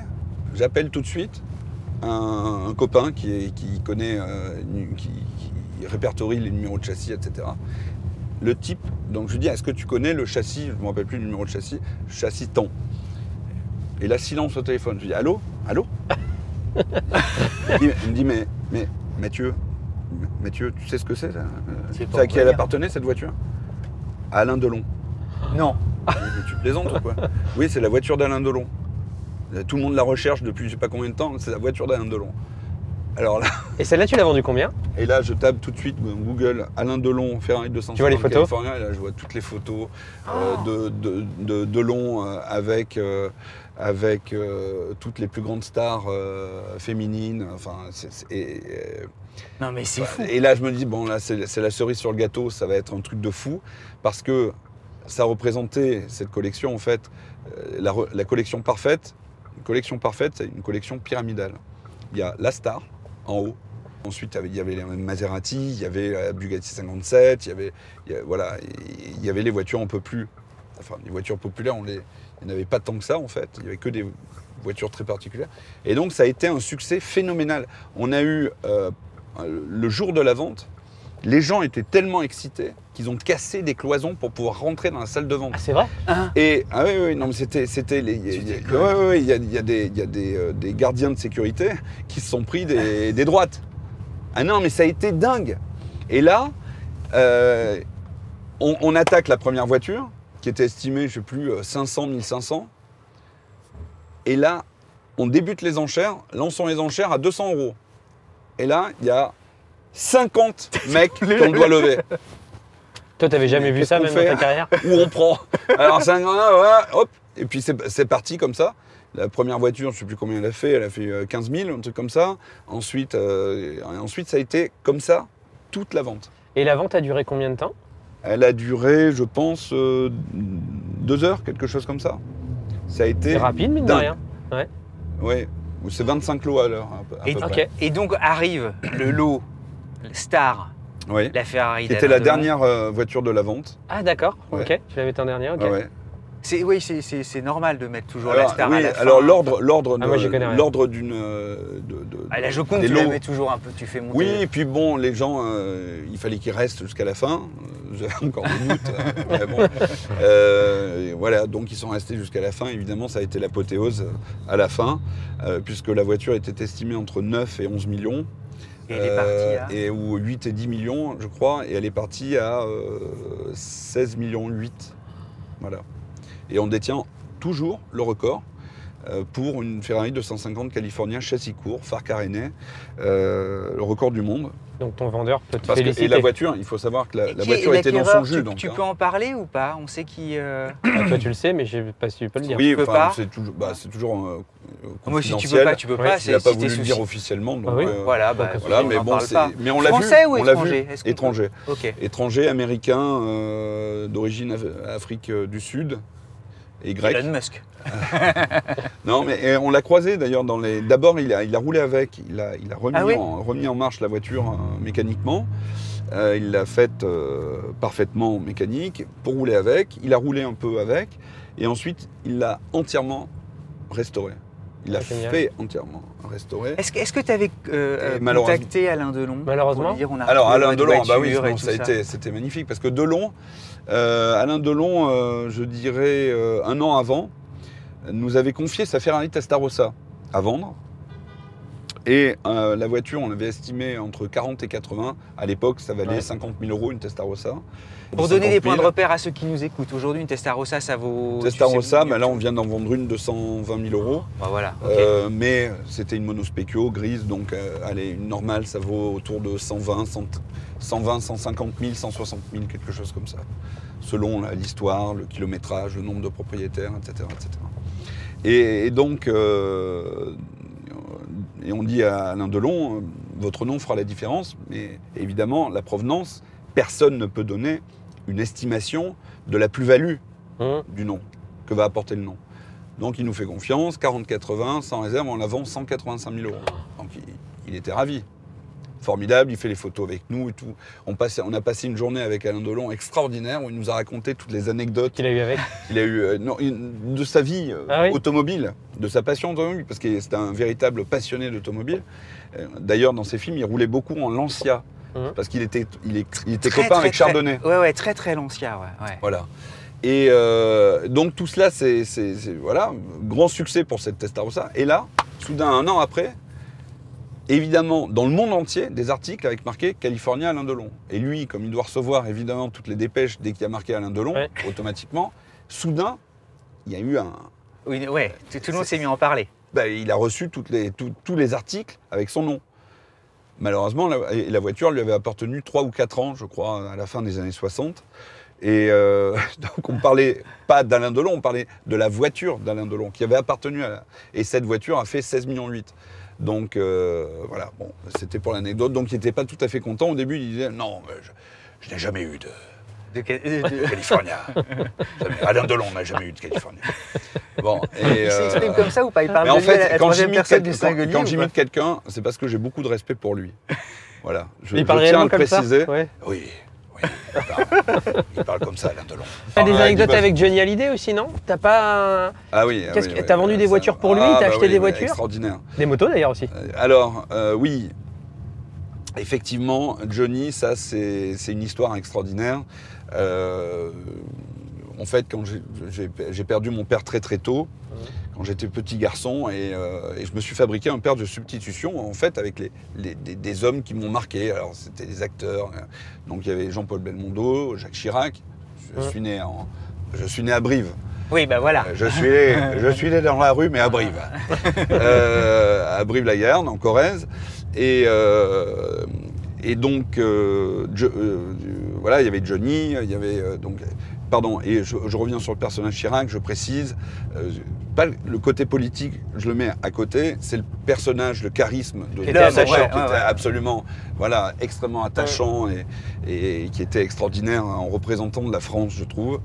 j'appelle tout de suite un copain qui connaît, qui répertorie les numéros de châssis, etc. Le type, donc je lui dis, est-ce que tu connais le châssis, je ne me rappelle plus le numéro de châssis tant. Et là, silence au téléphone. Je dis allô? Allô? Il me dit mais Mathieu, tu sais ce que c'est ça? Tu sais à qui elle appartenait cette voiture? À Alain Delon. Non. Mais tu plaisantes ou quoi? Oui, c'est la voiture d'Alain Delon. Tout le monde la recherche depuis je sais pas combien de temps, c'est la voiture d'Alain Delon. Alors là, Et celle-là, tu l'as vendue combien? et là je tape tout de suite Google Alain Delon, Ferrari 250 Tu vois les photos? California, et là je vois toutes les photos de Delon avec toutes les plus grandes stars féminines. Enfin, Non, mais c'est fou. et là je me dis, bon là c'est la cerise sur le gâteau, ça va être un truc de fou, parce que ça représentait cette collection en fait, la collection parfaite. Une collection parfaite, c'est une collection pyramidale. Il y a la star en haut. Ensuite, il y avait les Maserati, il y avait la Bugatti 57, il y avait les voitures un peu plus... Enfin, les voitures populaires, il n'y en avait pas tant que ça en fait. Il n'y avait que des voitures très particulières. Et donc, ça a été un succès phénoménal. On a eu, le jour de la vente, les gens étaient tellement excités qu'ils ont cassé des cloisons pour pouvoir rentrer dans la salle de vente. Ah, c'est vrai? Et ah oui, non mais c'était il y a des gardiens de sécurité qui se sont pris des droites. Ah non mais ça a été dingue. Et là, on attaque la première voiture qui était estimée, je sais plus, 500, 1500. Et là, on débute les enchères, lançons les enchères à 200 €. Et là, il y a 50 mecs qui ont le doigt levé. Toi, t'avais jamais vu Qu'est-ce ça qu'on même fait dans ta carrière? Où on prend. Alors 50, voilà, hop. Et puis c'est parti comme ça. La première voiture, je ne sais plus combien elle a fait 15 000, un truc comme ça. Ensuite, ça a été comme ça, toute la vente. Et la vente a duré combien de temps? Elle a duré, je pense, 2 heures, quelque chose comme ça. Ça a été C'est rapide, mine de dingue. rien. Ouais. Ouais, c'est 25 lots à l'heure, à peu près. Et donc arrive le lot Star, Oui. la Ferrari Qui était d'Alain la Delon. dernière voiture de la vente. Ah, d'accord. Ouais. Ok. Tu l'avais en dernier. Ok. Ah ouais. Oui, c'est normal de mettre toujours Alors, la Star oui, à la fin. alors l'ordre Ah, moi, j'y connais rien. l'ordre d'une Ah, la Joconde, des tu la lots. mets toujours un peu, tu fais monter. Oui, et puis bon, les gens, il fallait qu'ils restent jusqu'à la fin. J'avais encore des doutes. Mais bon. Voilà, donc ils sont restés jusqu'à la fin. Évidemment, ça a été l'apothéose à la fin, puisque la voiture était estimée entre 9 et 11 millions. Et elle est partie à... Ou 8 et 10 millions, je crois. Et elle est partie à 16 millions 8. Voilà. Et on détient toujours le record pour une Ferrari 250 California châssis court, phare caréné, le record du monde. Donc ton vendeur peut te Parce que, féliciter. et la voiture, il faut savoir que la voiture était dans son jus. Tu donc, peux en parler ou pas? On sait qui... Ah, toi, tu le sais, mais je ne pas si tu peux le dire. oui, Tu peux enfin, pas c'est toujours Moi, si confidentiel. tu peux Oui, pas, Il n'a c'est pas si voulu t'es le dire souci. officiellement. Donc, Ah oui. Voilà, voilà, mais on en bon, parle pas. mais on l'a vu. Français ou on l'a étranger? vu. Est-ce qu'on Étranger. peut- Ok. Étranger, américain, d'origine Afrique du Sud et grec. Elon Musk. Non, mais on l'a croisé d'ailleurs dans les. D'abord, il a roulé avec, il a remis, Ah oui remis en marche la voiture mécaniquement. Il l'a faite parfaitement mécanique pour rouler avec. Il a roulé un peu avec, et ensuite il l'a entièrement restauré. Il l'a Génial. fait entièrement restaurer. Est-ce que tu avais malheureusement- contacté Alain Delon? Malheureusement. Pour lui dire, on a Alors retrouvé Alain votre Delon, bah oui, voiture et non, tout ça c'était magnifique parce que Delon, Alain Delon, je dirais un an avant, nous avait confié sa Ferrari Testarossa à vendre. Et la voiture, on l'avait estimée entre 40 et 80. À l'époque, ça valait Ouais. 50 000 € une Testarossa. Pour donner 50 des points de 000. repère à ceux qui nous écoutent, aujourd'hui une Testarossa ça vaut... Testarossa, tu sais, bah là on vient d'en vendre une de 120 000 €. Bah voilà, ok. Mais c'était une monospécio grise, donc allez, une normale, ça vaut autour de 120, 150 000, 160 000, quelque chose comme ça. Selon l'histoire, le kilométrage, le nombre de propriétaires, etc. etc. Et donc, et on dit à Alain Delon, votre nom fera la différence, mais évidemment, la provenance, personne ne peut donner une estimation de la plus-value du nom, que va apporter le nom. Donc il nous fait confiance, 40-80, sans réserve, on la vend 185 000 €. Donc il était ravi. Formidable, il fait les photos avec nous et tout. On a passé une journée avec Alain Delon extraordinaire où il nous a raconté toutes les anecdotes Qu'il a eu avec. qu'il a eu de sa vie Ah oui. automobile, de sa passion automobile, parce que c'était un véritable passionné d'automobile. D'ailleurs, dans ses films, il roulait beaucoup en Lancia, parce qu'il était Très, copain avec très, Chardonnay. Ouais, très Lancia, ouais. Voilà. Et donc tout cela, c'est voilà, grand succès pour cette Testarossa. Et là, soudain, un an après, évidemment, dans le monde entier, des articles avec marqué California Alain Delon. Et lui, comme il doit recevoir évidemment toutes les dépêches dès qu'il y a marqué Alain Delon, automatiquement, soudain, il y a eu un... Oui, ouais, tout le monde s'est mis à en parler. Ben, il a reçu tous les articles avec son nom. Malheureusement, la voiture lui avait appartenu 3 ou 4 ans, je crois, à la fin des années 60. Et donc on ne parlait pas d'Alain Delon, on parlait de la voiture d'Alain Delon qui avait appartenu à Et cette voiture a fait 16,8 millions. Donc voilà, bon, c'était pour l'anecdote. Donc il n'était pas tout à fait content. Au début, il disait non, mais je n'ai jamais eu de California. Alain Delon n'a jamais eu de California. Bon, et, il s'exprime comme ça ou pas? Il parle mais en de lui à fait, la troisième personne du singulier. quand j'imite quelqu'un, c'est parce que j'ai beaucoup de respect pour lui. Voilà, il parle tiens à le comme préciser. Ça, ouais. Oui. Il parle comme ça, Alain Delon. T'as des anecdotes avec Johnny Hallyday aussi, non? T'as pas. Ah oui. T'as vendu des voitures pour lui? T'as acheté des voitures? Extraordinaire. Des motos d'ailleurs aussi. Alors, oui. Effectivement, Johnny, ça c'est une histoire extraordinaire. En fait, quand j'ai perdu mon père très très tôt, quand j'étais petit garçon, et je me suis fabriqué un père de substitution, en fait, avec des hommes qui m'ont marqué. Alors, c'était des acteurs. Donc, il y avait Jean-Paul Belmondo, Jacques Chirac. Je suis né à Brive. Oui, ben voilà. Je suis né dans la rue, mais à Brive. À Brive-la-Gaillarde, en Corrèze. Et donc, voilà, il y avait Johnny, il y avait pardon, et je reviens sur le personnage Chirac, je précise, pas le côté politique, je le mets à côté, c'est le personnage, le charisme de qui était absolument, voilà, extrêmement attachant et qui était extraordinaire en représentant de la France, je trouve.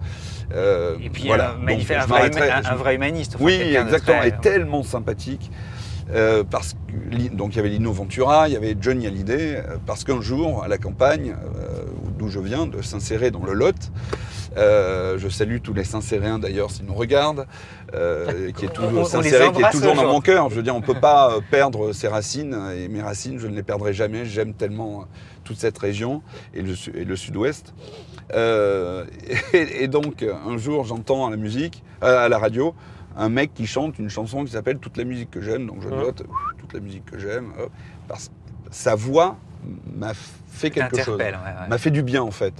Et puis voilà, un vrai humaniste. Oui, exactement, et tellement sympathique. Parce que donc il y avait Lino Ventura, il y avait Johnny Hallyday, parce qu'un jour à la campagne, d'où je viens, de Saint-Céré dans le Lot, je salue tous les Saint-Céréens d'ailleurs s'ils nous regardent, qui est toujours dans mon cœur. Je veux dire, on ne peut pas perdre ses racines, et mes racines, je ne les perdrai jamais. J'aime tellement toute cette région et le sud-ouest. Et donc un jour, j'entends à la musique, à la radio, un mec qui chante une chanson qui s'appelle Toute la musique que j'aime, donc je note toute la musique que j'aime. Parce que sa voix m'a fait quelque chose, m'a fait du bien en fait,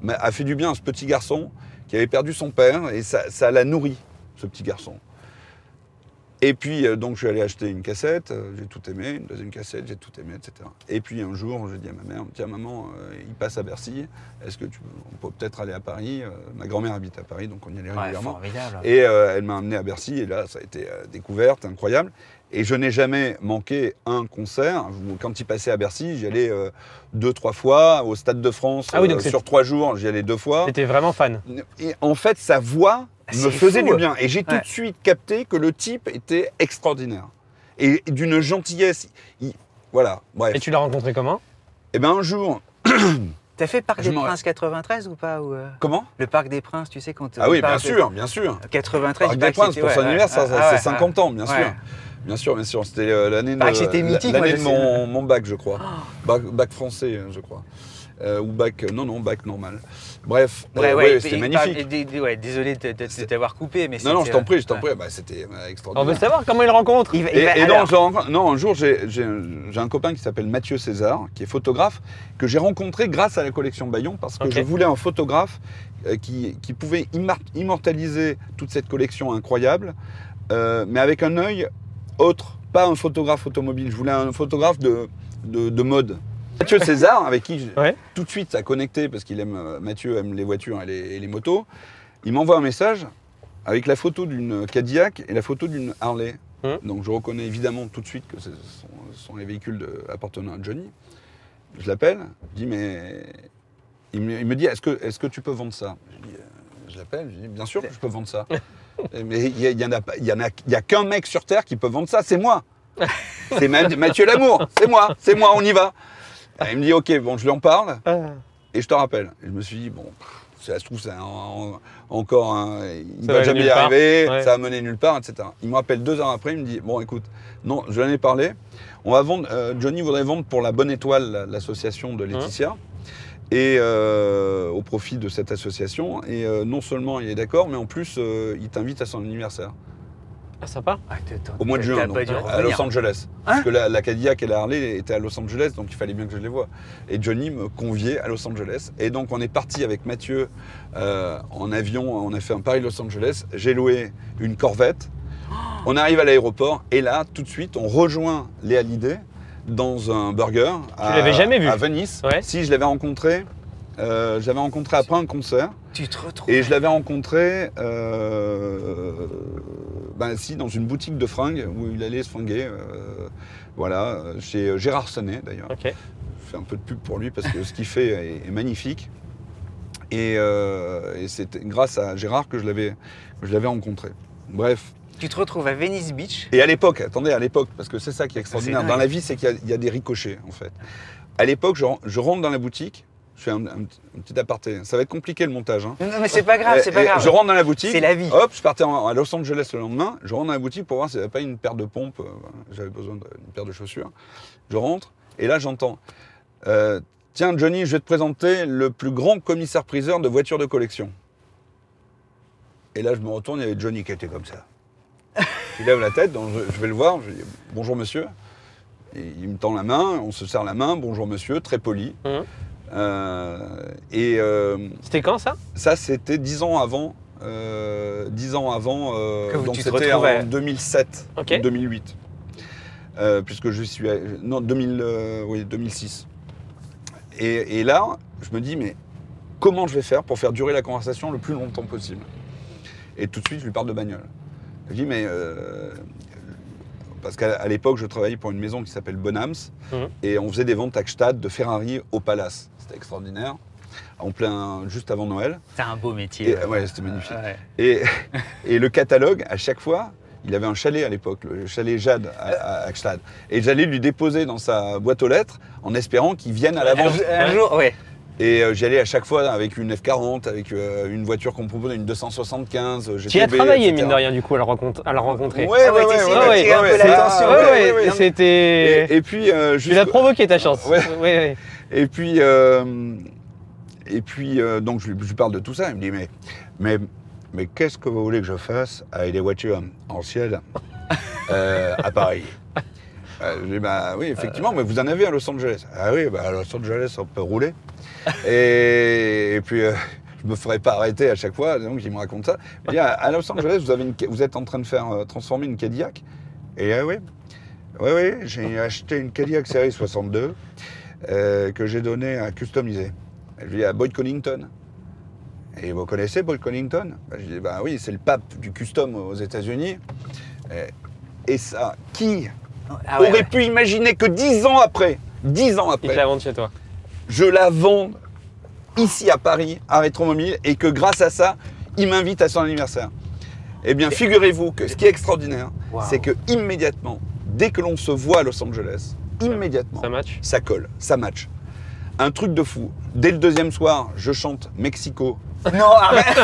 a fait du bien à ce petit garçon qui avait perdu son père et ça l'a nourri, ce petit garçon. Et puis donc je suis allé acheter une cassette, j'ai tout aimé, une deuxième cassette, j'ai tout aimé, etc. Et puis un jour, j'ai dit à ma mère, tiens maman, il passe à Bercy, est-ce que on peut peut-être aller à Paris? Ma grand-mère habite à Paris, donc on y allait régulièrement. Et elle m'a amené à Bercy, et là ça a été découverte, incroyable. Et je n'ai jamais manqué un concert. Quand il passait à Bercy, j'y allais 2-3 fois. Au Stade de France, sur 3 jours, j'y allais 2 fois. T'étais vraiment fan. Et en fait, sa voix me faisait du bien. Et j'ai tout de suite capté que le type était extraordinaire. Et d'une gentillesse. Voilà, bref. Et tu l'as rencontré comment? Eh bien, un jour... T'as fait Parc des Princes 93 ou pas Comment? Le Parc des Princes, tu sais, quand... Ah oui, bien sûr, bien sûr. 93, Parc des Princes, pour son anniversaire, c'est 50 ans, bien sûr. Bien sûr, bien sûr. C'était l'année de mon bac, je crois. Bac français, je crois. Ou bac... Non, bac normal. Bref, c'était magnifique. Désolé de t'avoir coupé, mais non, je t'en prie. Bah, c'était extraordinaire. On veut savoir comment il rencontre. Un jour, j'ai un copain qui s'appelle Mathieu César, qui est photographe, que j'ai rencontré grâce à la collection Bayon, parce que je voulais un photographe qui pouvait immortaliser toute cette collection incroyable, mais avec un œil autre, pas un photographe automobile. Je voulais un photographe de mode. Mathieu César, avec qui tout de suite ça a connecté, parce qu'il aime, Mathieu aime les voitures et les motos, il m'envoie un message avec la photo d'une Cadillac et la photo d'une Harley. Donc je reconnais évidemment tout de suite que ce sont les véhicules appartenant à Johnny. Je l'appelle, je dis mais... Il me dit, est-ce que tu peux vendre ça? Je l'appelle, je dis bien sûr que je peux vendre ça. Mais il y a qu'un mec sur Terre qui peut vendre ça, c'est moi. C'est Mathieu Lamour, c'est moi, on y va. Et il me dit ok, bon, je lui en parle et je te rappelle. Et je me suis dit bon, ça se trouve, encore il Ça va va jamais y nulle part. arriver, Ouais. ça va mener nulle part, etc. Il me rappelle 2 heures après, il me dit, bon écoute, non, je l'en ai parlé, on va vendre, Johnny voudrait vendre pour la Bonne Étoile, l'association de Laetitia, et au profit de cette association, et non seulement il est d'accord, mais en plus il t'invite à son anniversaire. Ah, sympa. Au mois de juin, T'as donc, pas dû à revenir. Los Angeles. Parce que la Cadillac et la Harley étaient à Los Angeles, donc il fallait bien que je les voie. Et Johnny me conviait à Los Angeles. Et donc on est parti avec Mathieu en avion, on a fait un Paris-Los Angeles. J'ai loué une Corvette. On arrive à l'aéroport et là, tout de suite, on rejoint Léa Hallyday dans un burger l'avais jamais vu. à Venise. Ouais. Si, je l'avais rencontré. Je l'avais rencontré après un concert. Tu te retrouves. Et je l'avais rencontré dans une boutique de fringues où il allait se fringuer. Voilà, chez Gérard Senet d'ailleurs. Ok. Je fais un peu de pub pour lui parce que ce qu'il fait est magnifique. Et c'était grâce à Gérard que je l'avais rencontré. Bref. Tu te retrouves à Venice Beach. Et à l'époque, attendez, parce que c'est ça qui est extraordinaire C'est dans dingue. la vie, c'est qu'il y a des ricochets en fait. À l'époque, je rentre dans la boutique, je fais un petit aparté. Ça va être compliqué le montage. Hein. Non, mais c'est pas grave, c'est pas Et grave. je rentre dans la boutique. C'est la vie. Hop, je partais à Los Angeles le lendemain. Je rentre dans la boutique pour voir s'il n'y avait pas une paire de pompes. J'avais besoin d'une paire de chaussures. Je rentre et là j'entends tiens Johnny, je vais te présenter le plus grand commissaire-priseur de voitures de collection. Et là je me retourne, il y avait Johnny qui était comme ça. Il lève la tête, donc je vais le voir. Je lui dis bonjour monsieur. Et il me tend la main, on se serre la main. Bonjour monsieur, très poli. C'était quand ça? Ça, c'était 10 ans avant. 10 ans avant. Donc tu te c'était retrouvais. en 2007 Ok. ou 2008. Puisque je suis. Non, 2006. Et là, je me dis, mais comment je vais faire pour faire durer la conversation le plus longtemps possible? Et tout de suite, je lui parle de bagnole. Je lui dis, mais. Parce qu'à l'époque, je travaillais pour une maison qui s'appelle Bonhams. Et on faisait des ventes à Gstaad de Ferrari au Palace. C'était extraordinaire. Juste avant Noël. C'est un beau métier. Ouais, c'était magnifique. Ouais. Et le catalogue, à chaque fois, il avait un chalet à l'époque, le chalet Jade à Gstaad. Et j'allais lui déposer dans sa boîte aux lettres en espérant qu'il vienne à la vente. Un jour, ouais. Et j'y allais à chaque fois avec une F40, avec une voiture qu'on me proposait, une 275. Tu y as travaillé, etc. mine de rien, du coup, à la rencontrer. Ouais, Ah ouais, ouais, t'essayes ouais, d'attirer un peu l'attention. ouais. C'était. Et puis, Tu l'as provoqué ta chance. Ouais. Ouais. Et puis, donc je lui parle de tout ça. Il me dit, mais qu'est-ce que vous voulez que je fasse avec des voitures anciennes à Paris? Je lui dis, bah oui, effectivement, mais vous en avez à Los Angeles. Ah oui, bah à Los Angeles, on peut rouler. Et puis, je me ferai pas arrêter à chaque fois. Donc, il me raconte ça. Il me dit, à Los Angeles, vous êtes en train de faire transformer une Cadillac. Et oui, j'ai acheté une Cadillac série 62 que j'ai donnée à customiser. Je lui dis à Boyd Connington. Et vous connaissez Boyd Connington? Je dis, bah oui, c'est le pape du custom aux États-Unis. Et ça, qui aurait pu imaginer que 10 ans après, Il te la vend chez toi. je la vende ici à Paris, à Rétromobile, et que grâce à ça, il m'invite à son anniversaire. Eh bien, figurez-vous que ce qui est extraordinaire, c'est que immédiatement, dès que l'on se voit à Los Angeles, immédiatement, Ça match. ça colle, ça match. Un truc de fou. Dès le deuxième soir, je chante Mexico Non, arrête.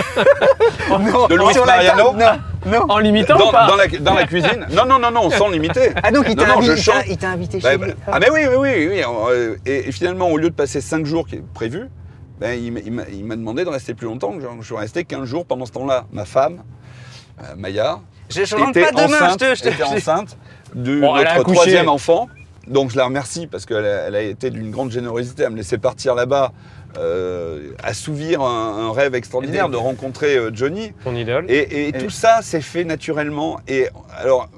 Non, de Luis sur la Mariano. table, Non. En l'imitant ou pas? dans la cuisine. Non, sans limiter. Ah donc il Non, t'a non, je invité, chante. il t'a invité chez lui. Ah mais oui. Et finalement, au lieu de passer 5 jours qui est prévu, il m'a demandé de rester plus longtemps. Je suis resté 15 jours. Pendant ce temps-là, ma femme, Maya, Je rentre était pas demain, était enceinte de Bon, elle a notre accouché. 3e enfant. Donc je la remercie parce qu'elle a été d'une grande générosité à me laisser partir là-bas, assouvir un rêve extraordinaire de rencontrer Johnny. Ton idole. Et tout ça s'est fait naturellement. Et alors,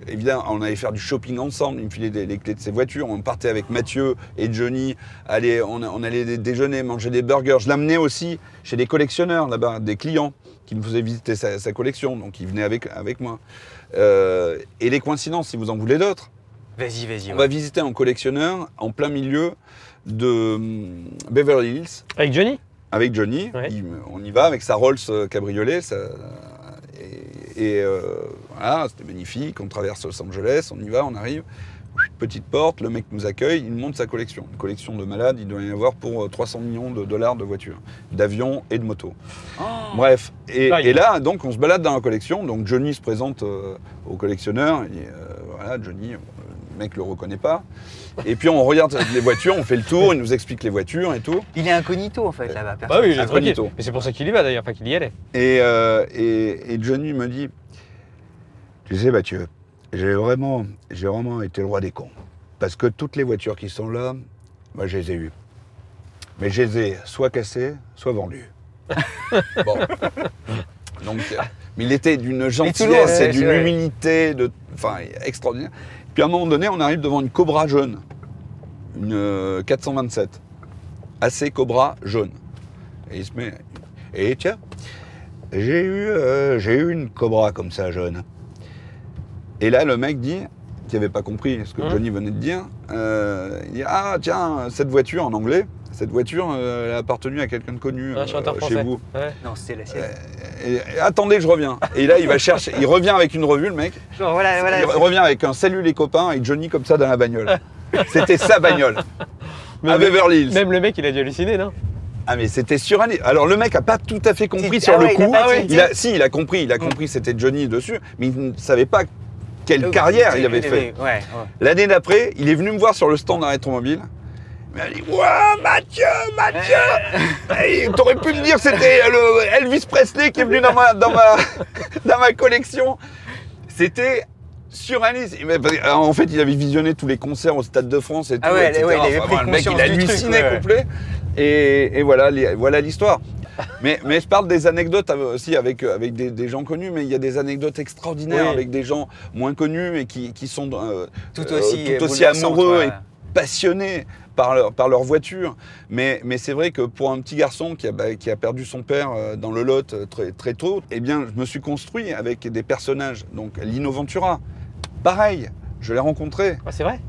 évidemment, on allait faire du shopping ensemble. Il me filait les clés de ses voitures. On partait avec Mathieu et Johnny. On allait déjeuner, manger des burgers. Je l'amenais aussi chez des collectionneurs là-bas, des clients qui me faisaient visiter sa collection. Donc, ils venaient avec moi. Et les coïncidences, si vous en voulez d'autres. Vas-y. On va visiter un collectionneur en plein milieu de Beverly Hills. Avec Johnny? Avec Johnny, Ouais. on y va avec sa Rolls cabriolet. Voilà, c'était magnifique. On traverse Los Angeles, on y va, on arrive. petite porte, le mec nous accueille, il monte sa collection. Une collection de malades, il doit y en avoir pour 300 millions de dollars de voitures, d'avions et de motos. Oh. Bref, et là, donc, on se balade dans la collection. Donc, Johnny se présente au collectionneur. Et, voilà, Johnny, le mec le reconnaît pas. Et puis, on regarde les voitures, on fait le tour, il nous explique les voitures et tout. Il est incognito en fait là-bas. Bah oui, il est Incognito. tranquille. Mais c'est pour ça qu'il y va d'ailleurs, enfin qu'il y allait. Et Johnny me dit, tu sais Mathieu, j'ai vraiment été le roi des cons. Parce que toutes les voitures qui sont là, moi je les ai eues. Mais je les ai soit cassées, soit vendues. Bon. Donc, mais il était d'une gentillesse et d'une humilité extraordinaire. Puis à un moment donné, on arrive devant une Cobra jaune. Une 427. AC Cobra jaune. Et il se met... Et tiens, j'ai eu une Cobra comme ça jaune. Et là, le mec dit, qui n'avait pas compris ce que Johnny venait de dire, il dit, ah tiens, cette voiture en anglais, cette voiture elle a appartenu à quelqu'un de connu chez vous. Ouais. Non, c'était la sienne. Attendez, je reviens. Et là, il va chercher, il revient avec une revue, le mec. Genre, voilà. Il revient avec un salut les copains et Johnny comme ça dans la bagnole. C'était sa bagnole. À Beverly Hills. Même le mec, il a dû halluciner, non? Ah mais c'était suranné. Alors le mec a pas tout à fait compris sur le coup. Il a compris c'était Johnny dessus, mais il ne savait pas quelle carrière il avait fait. Ouais. L'année d'après, il est venu me voir sur le stand d'un rétromobile. Il m'a dit « Ouah, Mathieu t'aurais pu me dire c'était Elvis Presley qui est venu dans ma collection. » C'était surréaliste. En fait, il avait visionné tous les concerts au Stade de France et tout. Il avait pris le mec, il a halluciné complet. Et voilà l'histoire. Mais je parle des anecdotes aussi avec des gens connus, mais il y a des anecdotes extraordinaires avec des gens moins connus et qui sont tout aussi amoureux et passionnés par leur voiture. Mais c'est vrai que pour un petit garçon qui a perdu son père dans le Lot très tôt, eh bien, je me suis construit avec des personnages. Donc Lino Ventura, pareil, je l'ai rencontré. Ah, c'est vrai?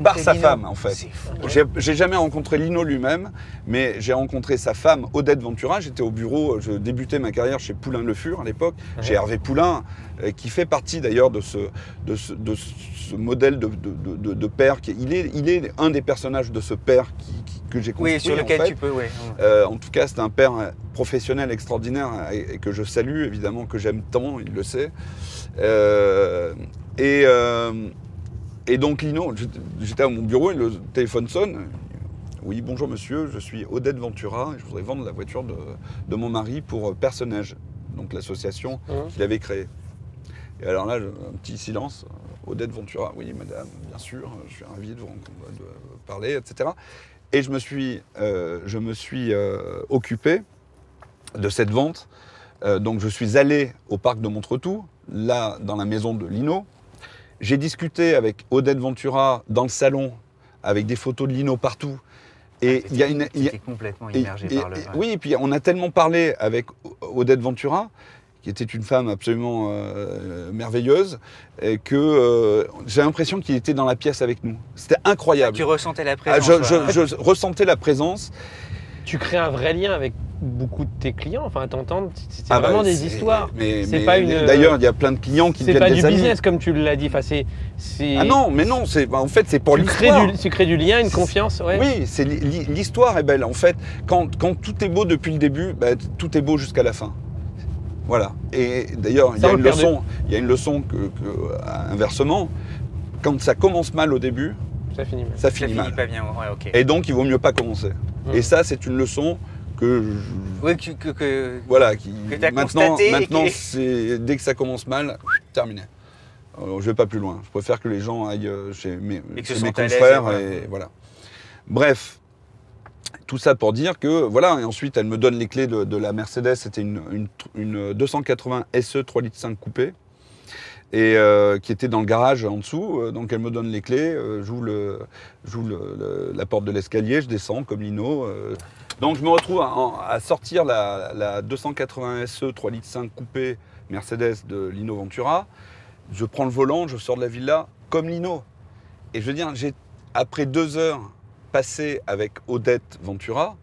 Par sa femme, en fait. C'est fou. J'ai jamais rencontré Lino lui-même, mais j'ai rencontré sa femme, Odette Ventura. J'étais au bureau, je débutais ma carrière chez Poulain Le Fur à l'époque, chez Hervé Poulain, qui fait partie d'ailleurs de ce modèle de père. Il est un des personnages de ce père que j'ai construit. Oui, sur lequel tu peux, en tout cas, c'est un père professionnel extraordinaire et que je salue, évidemment, que j'aime tant, il le sait. Et donc Lino, j'étais à mon bureau et le téléphone sonne. Oui, bonjour monsieur, je suis Odette Ventura et je voudrais vendre la voiture de mon mari pour Personnage, donc l'association qu'il avait créée. Et alors là, un petit silence. Odette Ventura, oui madame, bien sûr, je suis ravi de vous parler, etc. Et je me suis occupé de cette vente. Donc je suis allé au parc de Montretout, là dans la maison de Lino. J'ai discuté avec Odette Ventura dans le salon, avec des photos de Lino partout. Et il y a complètement immergé par le... Oui, et puis on a tellement parlé avec Odette Ventura, qui était une femme absolument merveilleuse, et que j'ai l'impression qu'il était dans la pièce avec nous. C'était incroyable. Tu ressentais la présence. Je ressentais la présence. Tu crées un vrai lien avec beaucoup de tes clients, enfin t'entends, c'est vraiment des histoires. C'est pas une. D'ailleurs, il y a plein de clients qui deviennent des amis. C'est pas du business comme tu l'as dit. Enfin, Ah non, mais non. En fait, c'est pour l'histoire. Tu crées du lien, une confiance. Ouais. Oui, c'est l'histoire est belle. En fait, quand tout est beau depuis le début, tout est beau jusqu'à la fin. Voilà. Et d'ailleurs, il y a une leçon inversement, quand ça commence mal au début, ça finit mal. Pas bien. Ouais, okay. Et donc, il vaut mieux pas commencer. Et ça, c'est une leçon que maintenant, dès que ça commence mal, terminé. Je vais pas plus loin. Je préfère que les gens aillent chez mes confrères et voilà. Bref, tout ça pour dire que voilà. Et ensuite, elle me donne les clés de la Mercedes. C'était une 280 SE 3,5 litres coupée et qui était dans le garage en dessous. Donc elle me donne les clés. J'ouvre la porte de l'escalier. Je descends comme Lino. Donc je me retrouve à sortir la 280 SE 3,5 litres coupée Mercedes de Lino Ventura. Je prends le volant, je sors de la villa comme Lino. Et je veux dire, après 2 heures passées avec Odette Ventura,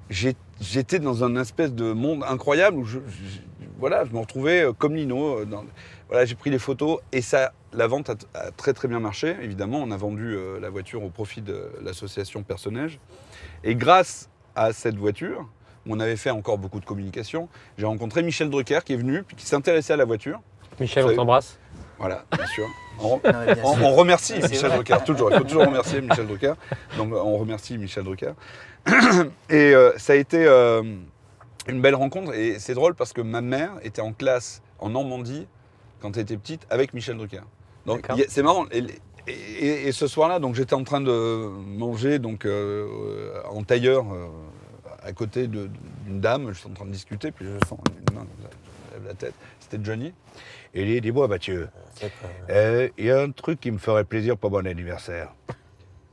j'étais dans un espèce de monde incroyable où voilà, je me retrouvais comme Lino. Voilà, j'ai pris les photos et ça, la vente a très très bien marché. Évidemment, on a vendu la voiture au profit de l'association Personnage. Et grâce à cette voiture, on avait fait encore beaucoup de communication. J'ai rencontré Michel Drucker qui est venu, puis qui s'intéressait à la voiture. Michel, on t'embrasse. Voilà, bien sûr. On remercie Michel Drucker, toujours. Il faut toujours remercier Michel Drucker. Donc on remercie Michel Drucker. Et ça a été une belle rencontre. Et c'est drôle parce que ma mère était en classe en Normandie quand elle était petite avec Michel Drucker. Donc c'est marrant. Et ce soir-là, donc j'étais en train de manger donc en tailleur à côté d'une dame. Je suis en train de discuter, puis je sens une main, je lève la tête. C'était Johnny. Et il dit, dis-moi Mathieu, il y a un truc qui me ferait plaisir pour mon anniversaire.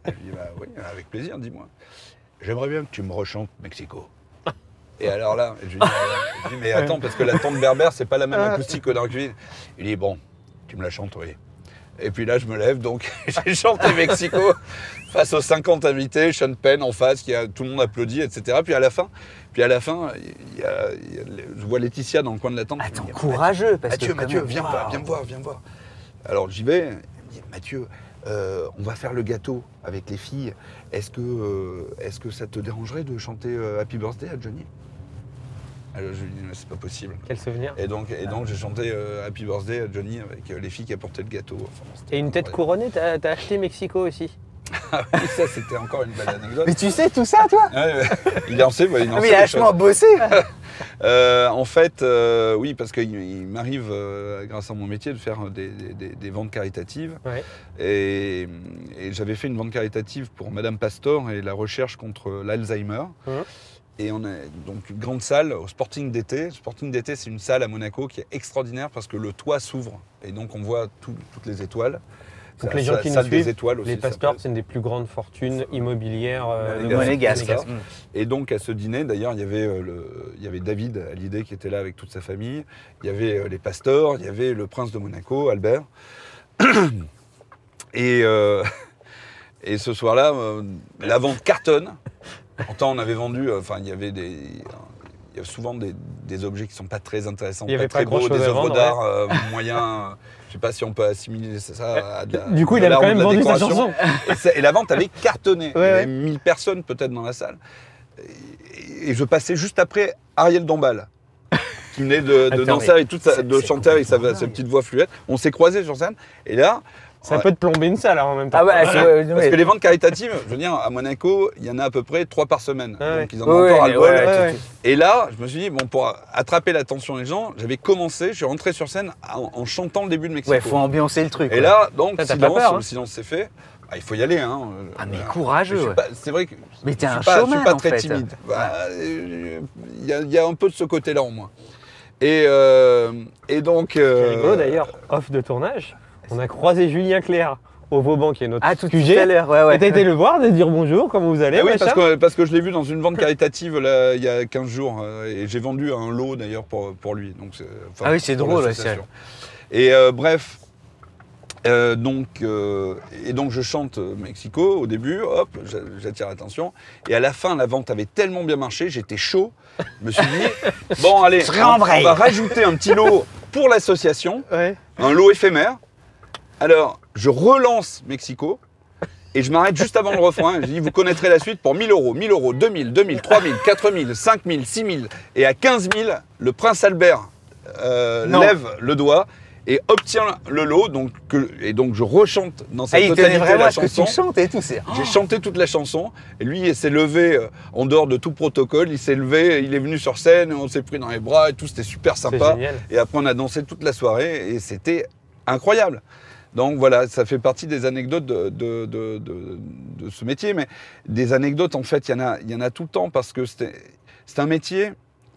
Je lui dis, bah oui, avec plaisir, dis-moi. J'aimerais bien que tu me rechantes Mexico. Et alors là, je lui dis, mais attends, parce que la tente berbère, c'est pas la même acoustique que dans la cuisine. Il dit, bon, tu me la chantes, oui. Et puis là, je me lève, donc j'ai chanté Mexico face aux 50 invités, Sean Penn en face, tout le monde applaudit, etc. Puis à la fin, je vois Laetitia dans le coin de la tente. Attends, courageux, parce que Mathieu, viens me voir. Alors j'y vais, elle me dit, Mathieu, on va faire le gâteau avec les filles. Est-ce que ça te dérangerait de chanter Happy Birthday à Johnny? Alors je lui dis, mais c'est pas possible. Quel souvenir. Et donc j'ai chanté Happy Birthday à Johnny avec les filles qui apportaient le gâteau. Enfin, et une tête couronnée, t'as acheté Mexico aussi. Ah oui, ça c'était encore une belle anecdote. Mais tu sais tout ça, toi? Il en sait, il en sait. Il a vachement bossé. En fait, oui, parce qu'il m'arrive, grâce à mon métier, de faire des ventes caritatives. Ouais. Et j'avais fait une vente caritative pour Madame Pastor et la recherche contre l'Alzheimer. Et on a donc une grande salle au Sporting d'été. Sporting d'été, c'est une salle à Monaco qui est extraordinaire parce que le toit s'ouvre et donc on voit toutes les étoiles. Donc les gens qui nous suivent, aussi, les Pastors, c'est une des plus grandes fortunes immobilières de Monégasque. Et donc à ce dîner, d'ailleurs, il y avait David Hallyday qui était là avec toute sa famille. Il y avait les Pastors, il y avait le prince de Monaco, Albert. Et ce soir-là, la vente cartonne. Pourtant, on avait vendu, il y avait souvent des objets qui ne sont pas très intéressants, pas très beaux, des œuvres d'art moyens. Je ne sais pas si on peut assimiler ça à de la Du coup, il avait quand même vendu sa chanson. Et la vente avait cartonné. Il y avait 1000 personnes peut-être dans la salle. Et je passais juste après Ariel Dombal, qui venait de danser avec de chanter avec sa petite voix fluette. On s'est croisés sur scène. Et là, ça peut te plomber une salle en même temps. Parce que les ventes caritatives, je veux dire, à Monaco, il y en a à peu près 3 par semaine. Donc ils en ont encore à le bol. Et là, je me suis dit, bon, pour attraper l'attention des gens, j'avais commencé, je suis rentré sur scène en chantant le début de Mexico. Ouais, faut ambiancer le truc. Et là, donc, le silence s'est fait. Il faut y aller. Mais courageux. C'est vrai que mais t'es un showman, je suis pas très timide. Il y a un peu de ce côté-là en moi. Et donc... C'est rigolo d'ailleurs, off de tournage. On a croisé Julien Clerc au Vauban, qui est notre QG. Tout à l'heure, Et t'as été le voir, de dire bonjour, comment vous allez? Oui, parce que je l'ai vu dans une vente caritative là, il y a 15 jours. Et j'ai vendu un lot d'ailleurs pour lui. Donc, oui, c'est drôle. Et bref, donc je chante Mexico au début, hop, j'attire l'attention. Et à la fin, la vente avait tellement bien marché, j'étais chaud. Je me suis dit, bon allez, on va rajouter un petit lot pour l'association, un lot éphémère. Alors, je relance Mexico et je m'arrête juste avant le refrain. Je dis, vous connaîtrez la suite pour 1000 euros, 1000 euros, 2000, 2000, 3000, 4000, 5000, 6000. Et à 15 000, le prince Albert lève le doigt et obtient le lot. Donc je rechante dans sa totalité la chanson. Que tu chantes et tout, J'ai chanté toute la chanson. Et lui, il s'est levé en dehors de tout protocole. Il s'est levé, il est venu sur scène, on s'est pris dans les bras et tout. C'était super sympa. Et après, on a dansé toute la soirée et c'était incroyable. Donc voilà, ça fait partie des anecdotes de ce métier, mais des anecdotes, en fait, il y en a tout le temps parce que c'est un métier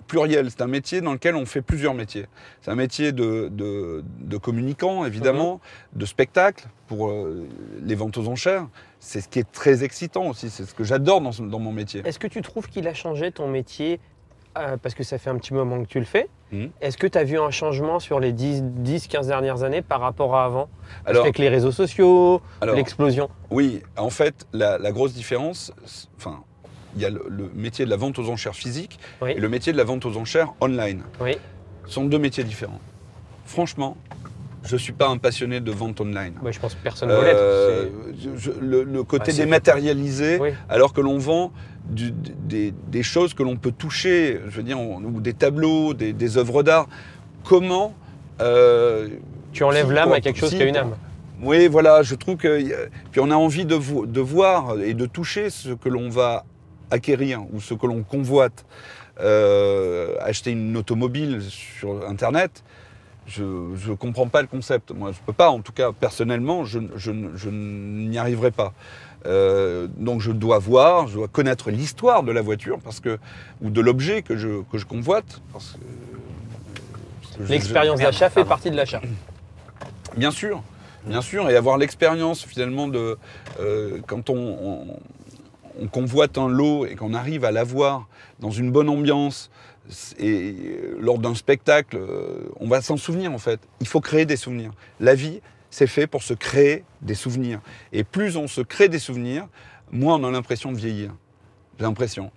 pluriel, c'est un métier dans lequel on fait plusieurs métiers. C'est un métier de communicant, évidemment, de spectacle pour les ventes aux enchères. C'est ce qui est très excitant aussi, c'est ce que j'adore dans mon métier. Est-ce que tu trouves qu'il a changé ton métier parce que ça fait un petit moment que tu le fais? Est-ce que tu as vu un changement sur les 10-15 dernières années par rapport à avant? Avec les réseaux sociaux, l'explosion? Oui, en fait, la grosse différence, il y a le métier de la vente aux enchères physique et le métier de la vente aux enchères online. Ce sont deux métiers différents. Franchement, je ne suis pas un passionné de vente online. Ouais, je pense que personne ne veut l'être. Le côté dématérialisé, oui. alors que l'on vend des choses que l'on peut toucher, je veux dire, ou des tableaux, des œuvres d'art. Comment tu enlèves l'âme à quelque chose qui a une âme. Oui, voilà, je trouve que... Puis on a envie de voir et de toucher ce que l'on va acquérir ou ce que l'on convoite. Acheter une automobile sur Internet, je ne comprends pas le concept. Moi, je ne peux pas, en tout cas, personnellement, je n'y arriverai pas. Donc je dois voir, je dois connaître l'histoire de la voiture ou de l'objet que je convoite. L'expérience d'achat fait partie de l'achat. Bien sûr, et avoir l'expérience finalement quand on convoite un lot et qu'on arrive à l'avoir dans une bonne ambiance et lors d'un spectacle, on va s'en souvenir en fait. Il faut créer des souvenirs. La vie, c'est fait pour se créer des souvenirs. Et plus on se crée des souvenirs, moins on a l'impression de vieillir. J'ai l'impression.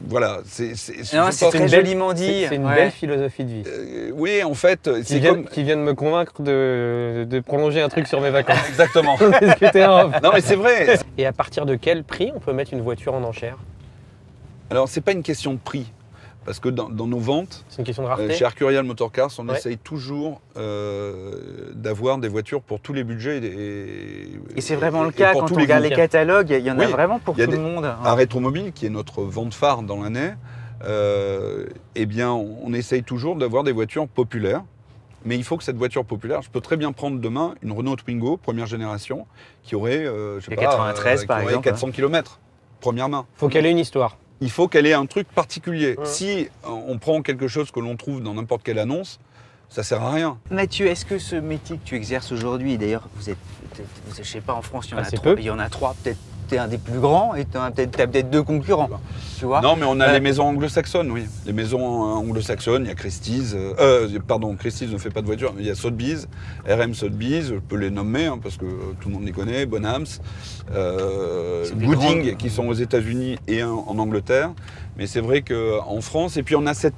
Voilà, c'est très joliment dit. C'est une belle philosophie de vie. Oui, en fait, qui vient de me convaincre de prolonger un truc sur mes vacances. Exactement. Non, mais c'est vrai. Et à partir de quel prix on peut mettre une voiture en enchère? Alors, c'est pas une question de prix. Parce que dans nos ventes, c'est une question de rareté. Chez Arcurial Motorcars, on essaye toujours d'avoir des voitures pour tous les budgets. Et c'est vraiment le cas, quand on regarde les catalogues, il y en a vraiment pour tout le monde. À Rétromobile, qui est notre vente phare dans l'année, eh bien, on essaye toujours d'avoir des voitures populaires. Mais il faut que cette voiture populaire, je peux très bien prendre demain une Renault Twingo, première génération, qui aurait, je sais pas, 93 par exemple, 400 km, première main. Il faut qu'elle ait une histoire. Il faut qu'elle ait un truc particulier. Si on prend quelque chose que l'on trouve dans n'importe quelle annonce, ça sert à rien. Mathieu, est-ce que ce métier que tu exerces aujourd'hui, d'ailleurs, je sais pas, en France, il y en a trois, peut-être tu es un des plus grands et tu as peut-être deux concurrents. Tu vois, non, mais on a les maisons anglo-saxonnes, oui. Les maisons anglo-saxonnes, il y a Christie's. Christie's ne fait pas de voiture. Il y a Sotheby's, RM Sotheby's, je peux les nommer parce que tout le monde les connaît, Bonhams, Gooding, qui sont aux États-Unis et en Angleterre. Mais c'est vrai qu'en France, et puis on a cette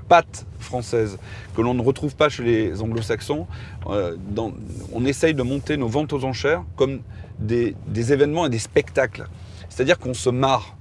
patte française que l'on ne retrouve pas chez les anglo-saxons. On essaye de monter nos ventes aux enchères comme des événements et des spectacles. C'est-à-dire qu'on se marre.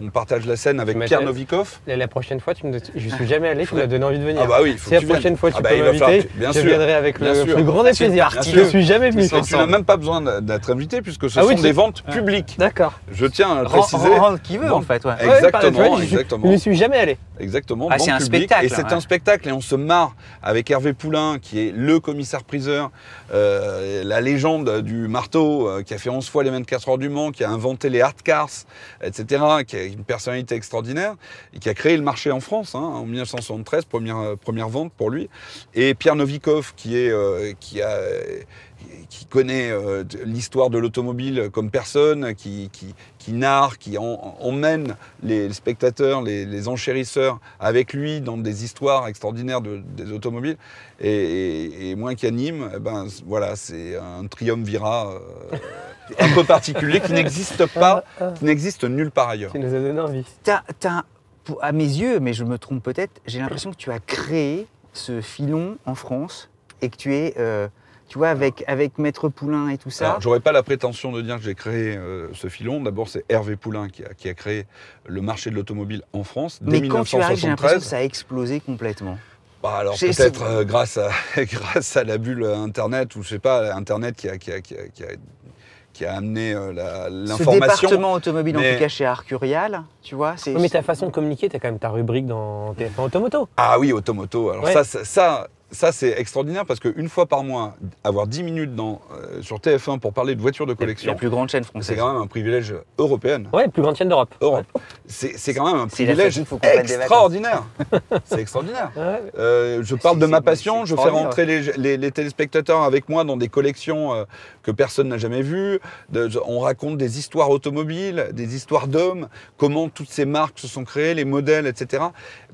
On partage la scène avec Pierre Novikov. La prochaine fois, je suis jamais allé, tu m'as donné envie de venir. Ah bah oui, faut si la prochaine fois tu peux m'inviter, je viendrai avec le plus grand des plaisirs. Je ne suis jamais venu. Tu n'as même pas besoin d'être invité puisque ce sont des ventes publiques. D'accord. Je tiens à préciser. Rendre qui veut en fait. Exactement. Je ne suis jamais allé. Exactement. C'est un spectacle. Et c'est un spectacle et on se marre avec Hervé Poulain qui est le commissaire-priseur, la légende du marteau, qui a fait 11 fois les 24 heures du Mans, qui a inventé les hard cars, etc., qui a une personnalité extraordinaire et qui a créé le marché en France en 1973, première vente pour lui. Et Pierre Novikov qui connaît l'histoire de l'automobile comme personne, qui narre, qui emmène les spectateurs, les enchérisseurs avec lui dans des histoires extraordinaires des automobiles. Et moi qui anime, voilà, c'est un triumvirat un peu particulier qui n'existe pas, qui n'existe nulle part ailleurs. Tu nous as donné envie. À mes yeux, mais je me trompe peut-être, j'ai l'impression que tu as créé ce filon en France et que tu es... tu vois, avec Maître Poulain et tout ça. Alors, j'aurais pas la prétention de dire que j'ai créé ce filon. D'abord, c'est Hervé Poulain qui a créé le marché de l'automobile en France dès 1973. Mais quand tu arrives, j'ai l'impression que ça a explosé complètement. Alors peut-être grâce à la bulle Internet, ou je sais pas, Internet qui a amené l'information. Ce département automobile, en tout cas chez Arcurial, tu vois. Mais ta façon de communiquer, tu as quand même ta rubrique dans TF1 Automoto. Ah oui, Automoto. Alors ça c'est extraordinaire parce qu'une fois par mois, avoir 10 minutes sur TF1 pour parler de voitures de collection. La plus grande chaîne française. C'est quand même un privilège européen. Ouais, plus grande chaîne d'Europe. C'est quand même un privilège extraordinaire. C'est extraordinaire. Je parle de ma passion, je fais rentrer les téléspectateurs avec moi dans des collections que personne n'a jamais vues. On raconte des histoires automobiles, des histoires d'hommes, comment toutes ces marques se sont créées, les modèles, etc.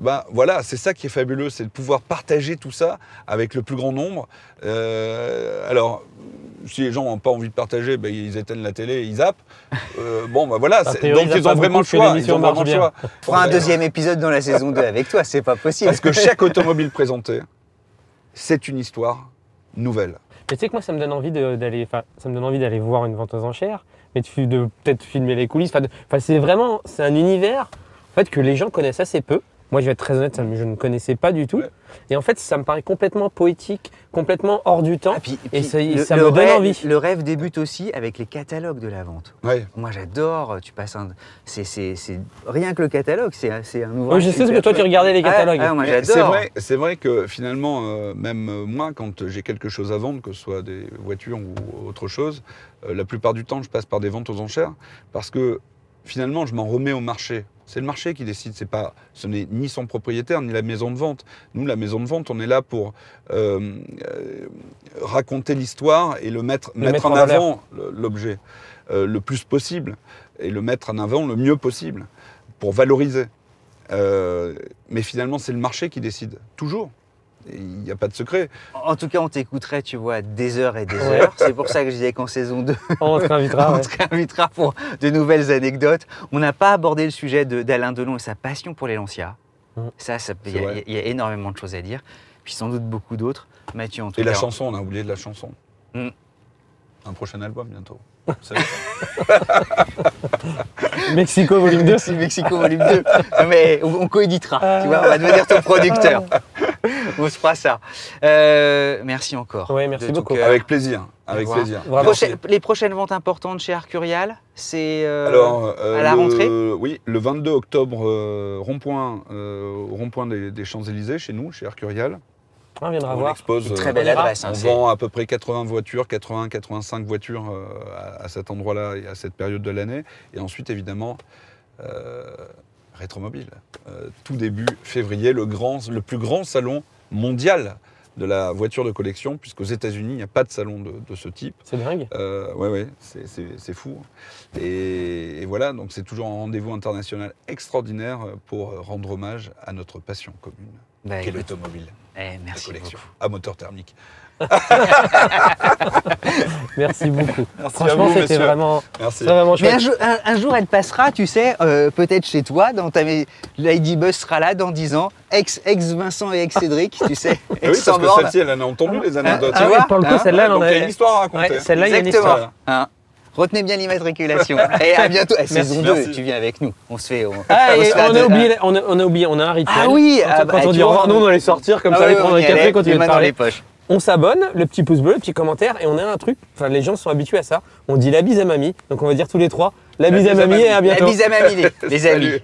Voilà, c'est ça qui est fabuleux, c'est de pouvoir partager tout ça avec le plus grand nombre. Alors, si les gens n'ont pas envie de partager, ben, ils éteignent la télé, ils zappent. Bon, ben voilà, donc ils ont vraiment le choix. Ils ont vraiment le choix. On fera un deuxième épisode dans la saison 2 avec toi, c'est pas possible. Parce que chaque automobile présentée, c'est une histoire nouvelle. Mais tu sais que moi, ça me donne envie d'aller voir une vente aux enchères, mais de peut-être filmer les coulisses. C'est un univers en fait, que les gens connaissent assez peu. Moi, je vais être très honnête, je ne connaissais pas du tout. Ouais. Et en fait, ça me paraît complètement poétique, complètement hors du temps. Et ça me donne envie. Le rêve débute aussi avec les catalogues de la vente. Ouais. Moi, j'adore. Tu passes c'est rien que le catalogue, c'est un ouvrage. Oui, je sais ce que toi, tu regardais les catalogues. Moi, j'adore. C'est vrai que finalement, même moi, quand j'ai quelque chose à vendre, que ce soit des voitures ou autre chose, la plupart du temps, je passe par des ventes aux enchères parce que finalement, je m'en remets au marché. C'est le marché qui décide, ce n'est ni son propriétaire, ni la maison de vente. Nous, la maison de vente, on est là pour raconter l'histoire et mettre en avant l'objet le plus possible et le mettre en avant le mieux possible pour valoriser. Mais finalement, c'est le marché qui décide, toujours. Il n'y a pas de secret. En tout cas, on t'écouterait, tu vois, des heures et des heures. C'est pour ça que je disais qu'en saison 2, on te réinvitera pour de nouvelles anecdotes. On n'a pas abordé le sujet d'Alain Delon et sa passion pour les Lancia. Il y a énormément de choses à dire. Puis sans doute beaucoup d'autres. Mathieu, en tout cas. Et la chanson, on a oublié de la chanson. Un prochain album bientôt. Mexico volume 2. Mexico volume 2. Non, mais on coéditera. Tu vois, on va devenir ton producteur. On se fera ça. Merci encore. Oui, merci beaucoup. Avec plaisir. Avec plaisir. Les prochaines ventes importantes chez Arcurial, c'est à la rentrée. Oui, le 22 octobre, au rond-point des Champs-Élysées, chez nous, chez Arcurial. On viendra voir. Expose, une très belle adresse. On vend à peu près 80 voitures, 80-85 voitures à cet endroit-là et à cette période de l'année. Et ensuite, évidemment, Rétromobile. Tout début février, le plus grand salon mondial de la voiture de collection, puisqu'aux États-Unis, il n'y a pas de salon de ce type. C'est dingue. Ouais, c'est fou. Et voilà, donc c'est toujours un rendez-vous international extraordinaire pour rendre hommage à notre passion commune, qui est l'automobile. Merci collection beaucoup. à moteur thermique. Merci beaucoup. Merci. Franchement, c'était vraiment chouette. Mais un jour, elle passera, tu sais, peut-être chez toi, Lady Buzz sera là dans 10 ans, ex-Vincent et ex-Cédric, tu sais. Oui, parce que celle-ci, elle en a entendu les anecdotes. Tu vois, pour le coup, celle-là, elle en a une histoire à raconter. Celle-là, il y a une histoire. Retenez bien l'immatriculation. Et à bientôt. Saison 2, tu viens avec nous. On a oublié, on a un rituel. Ah oui, quand on dit au revoir, nous on allait sortir comme ça, aller prendre un café, continuer de parler. On s'abonne, le petit pouce bleu, le petit commentaire, et on a un truc, les gens sont habitués à ça. On dit la bise à mamie, donc on va dire tous les trois, la bise à mamie et à bientôt. La bise à mamie, les amis.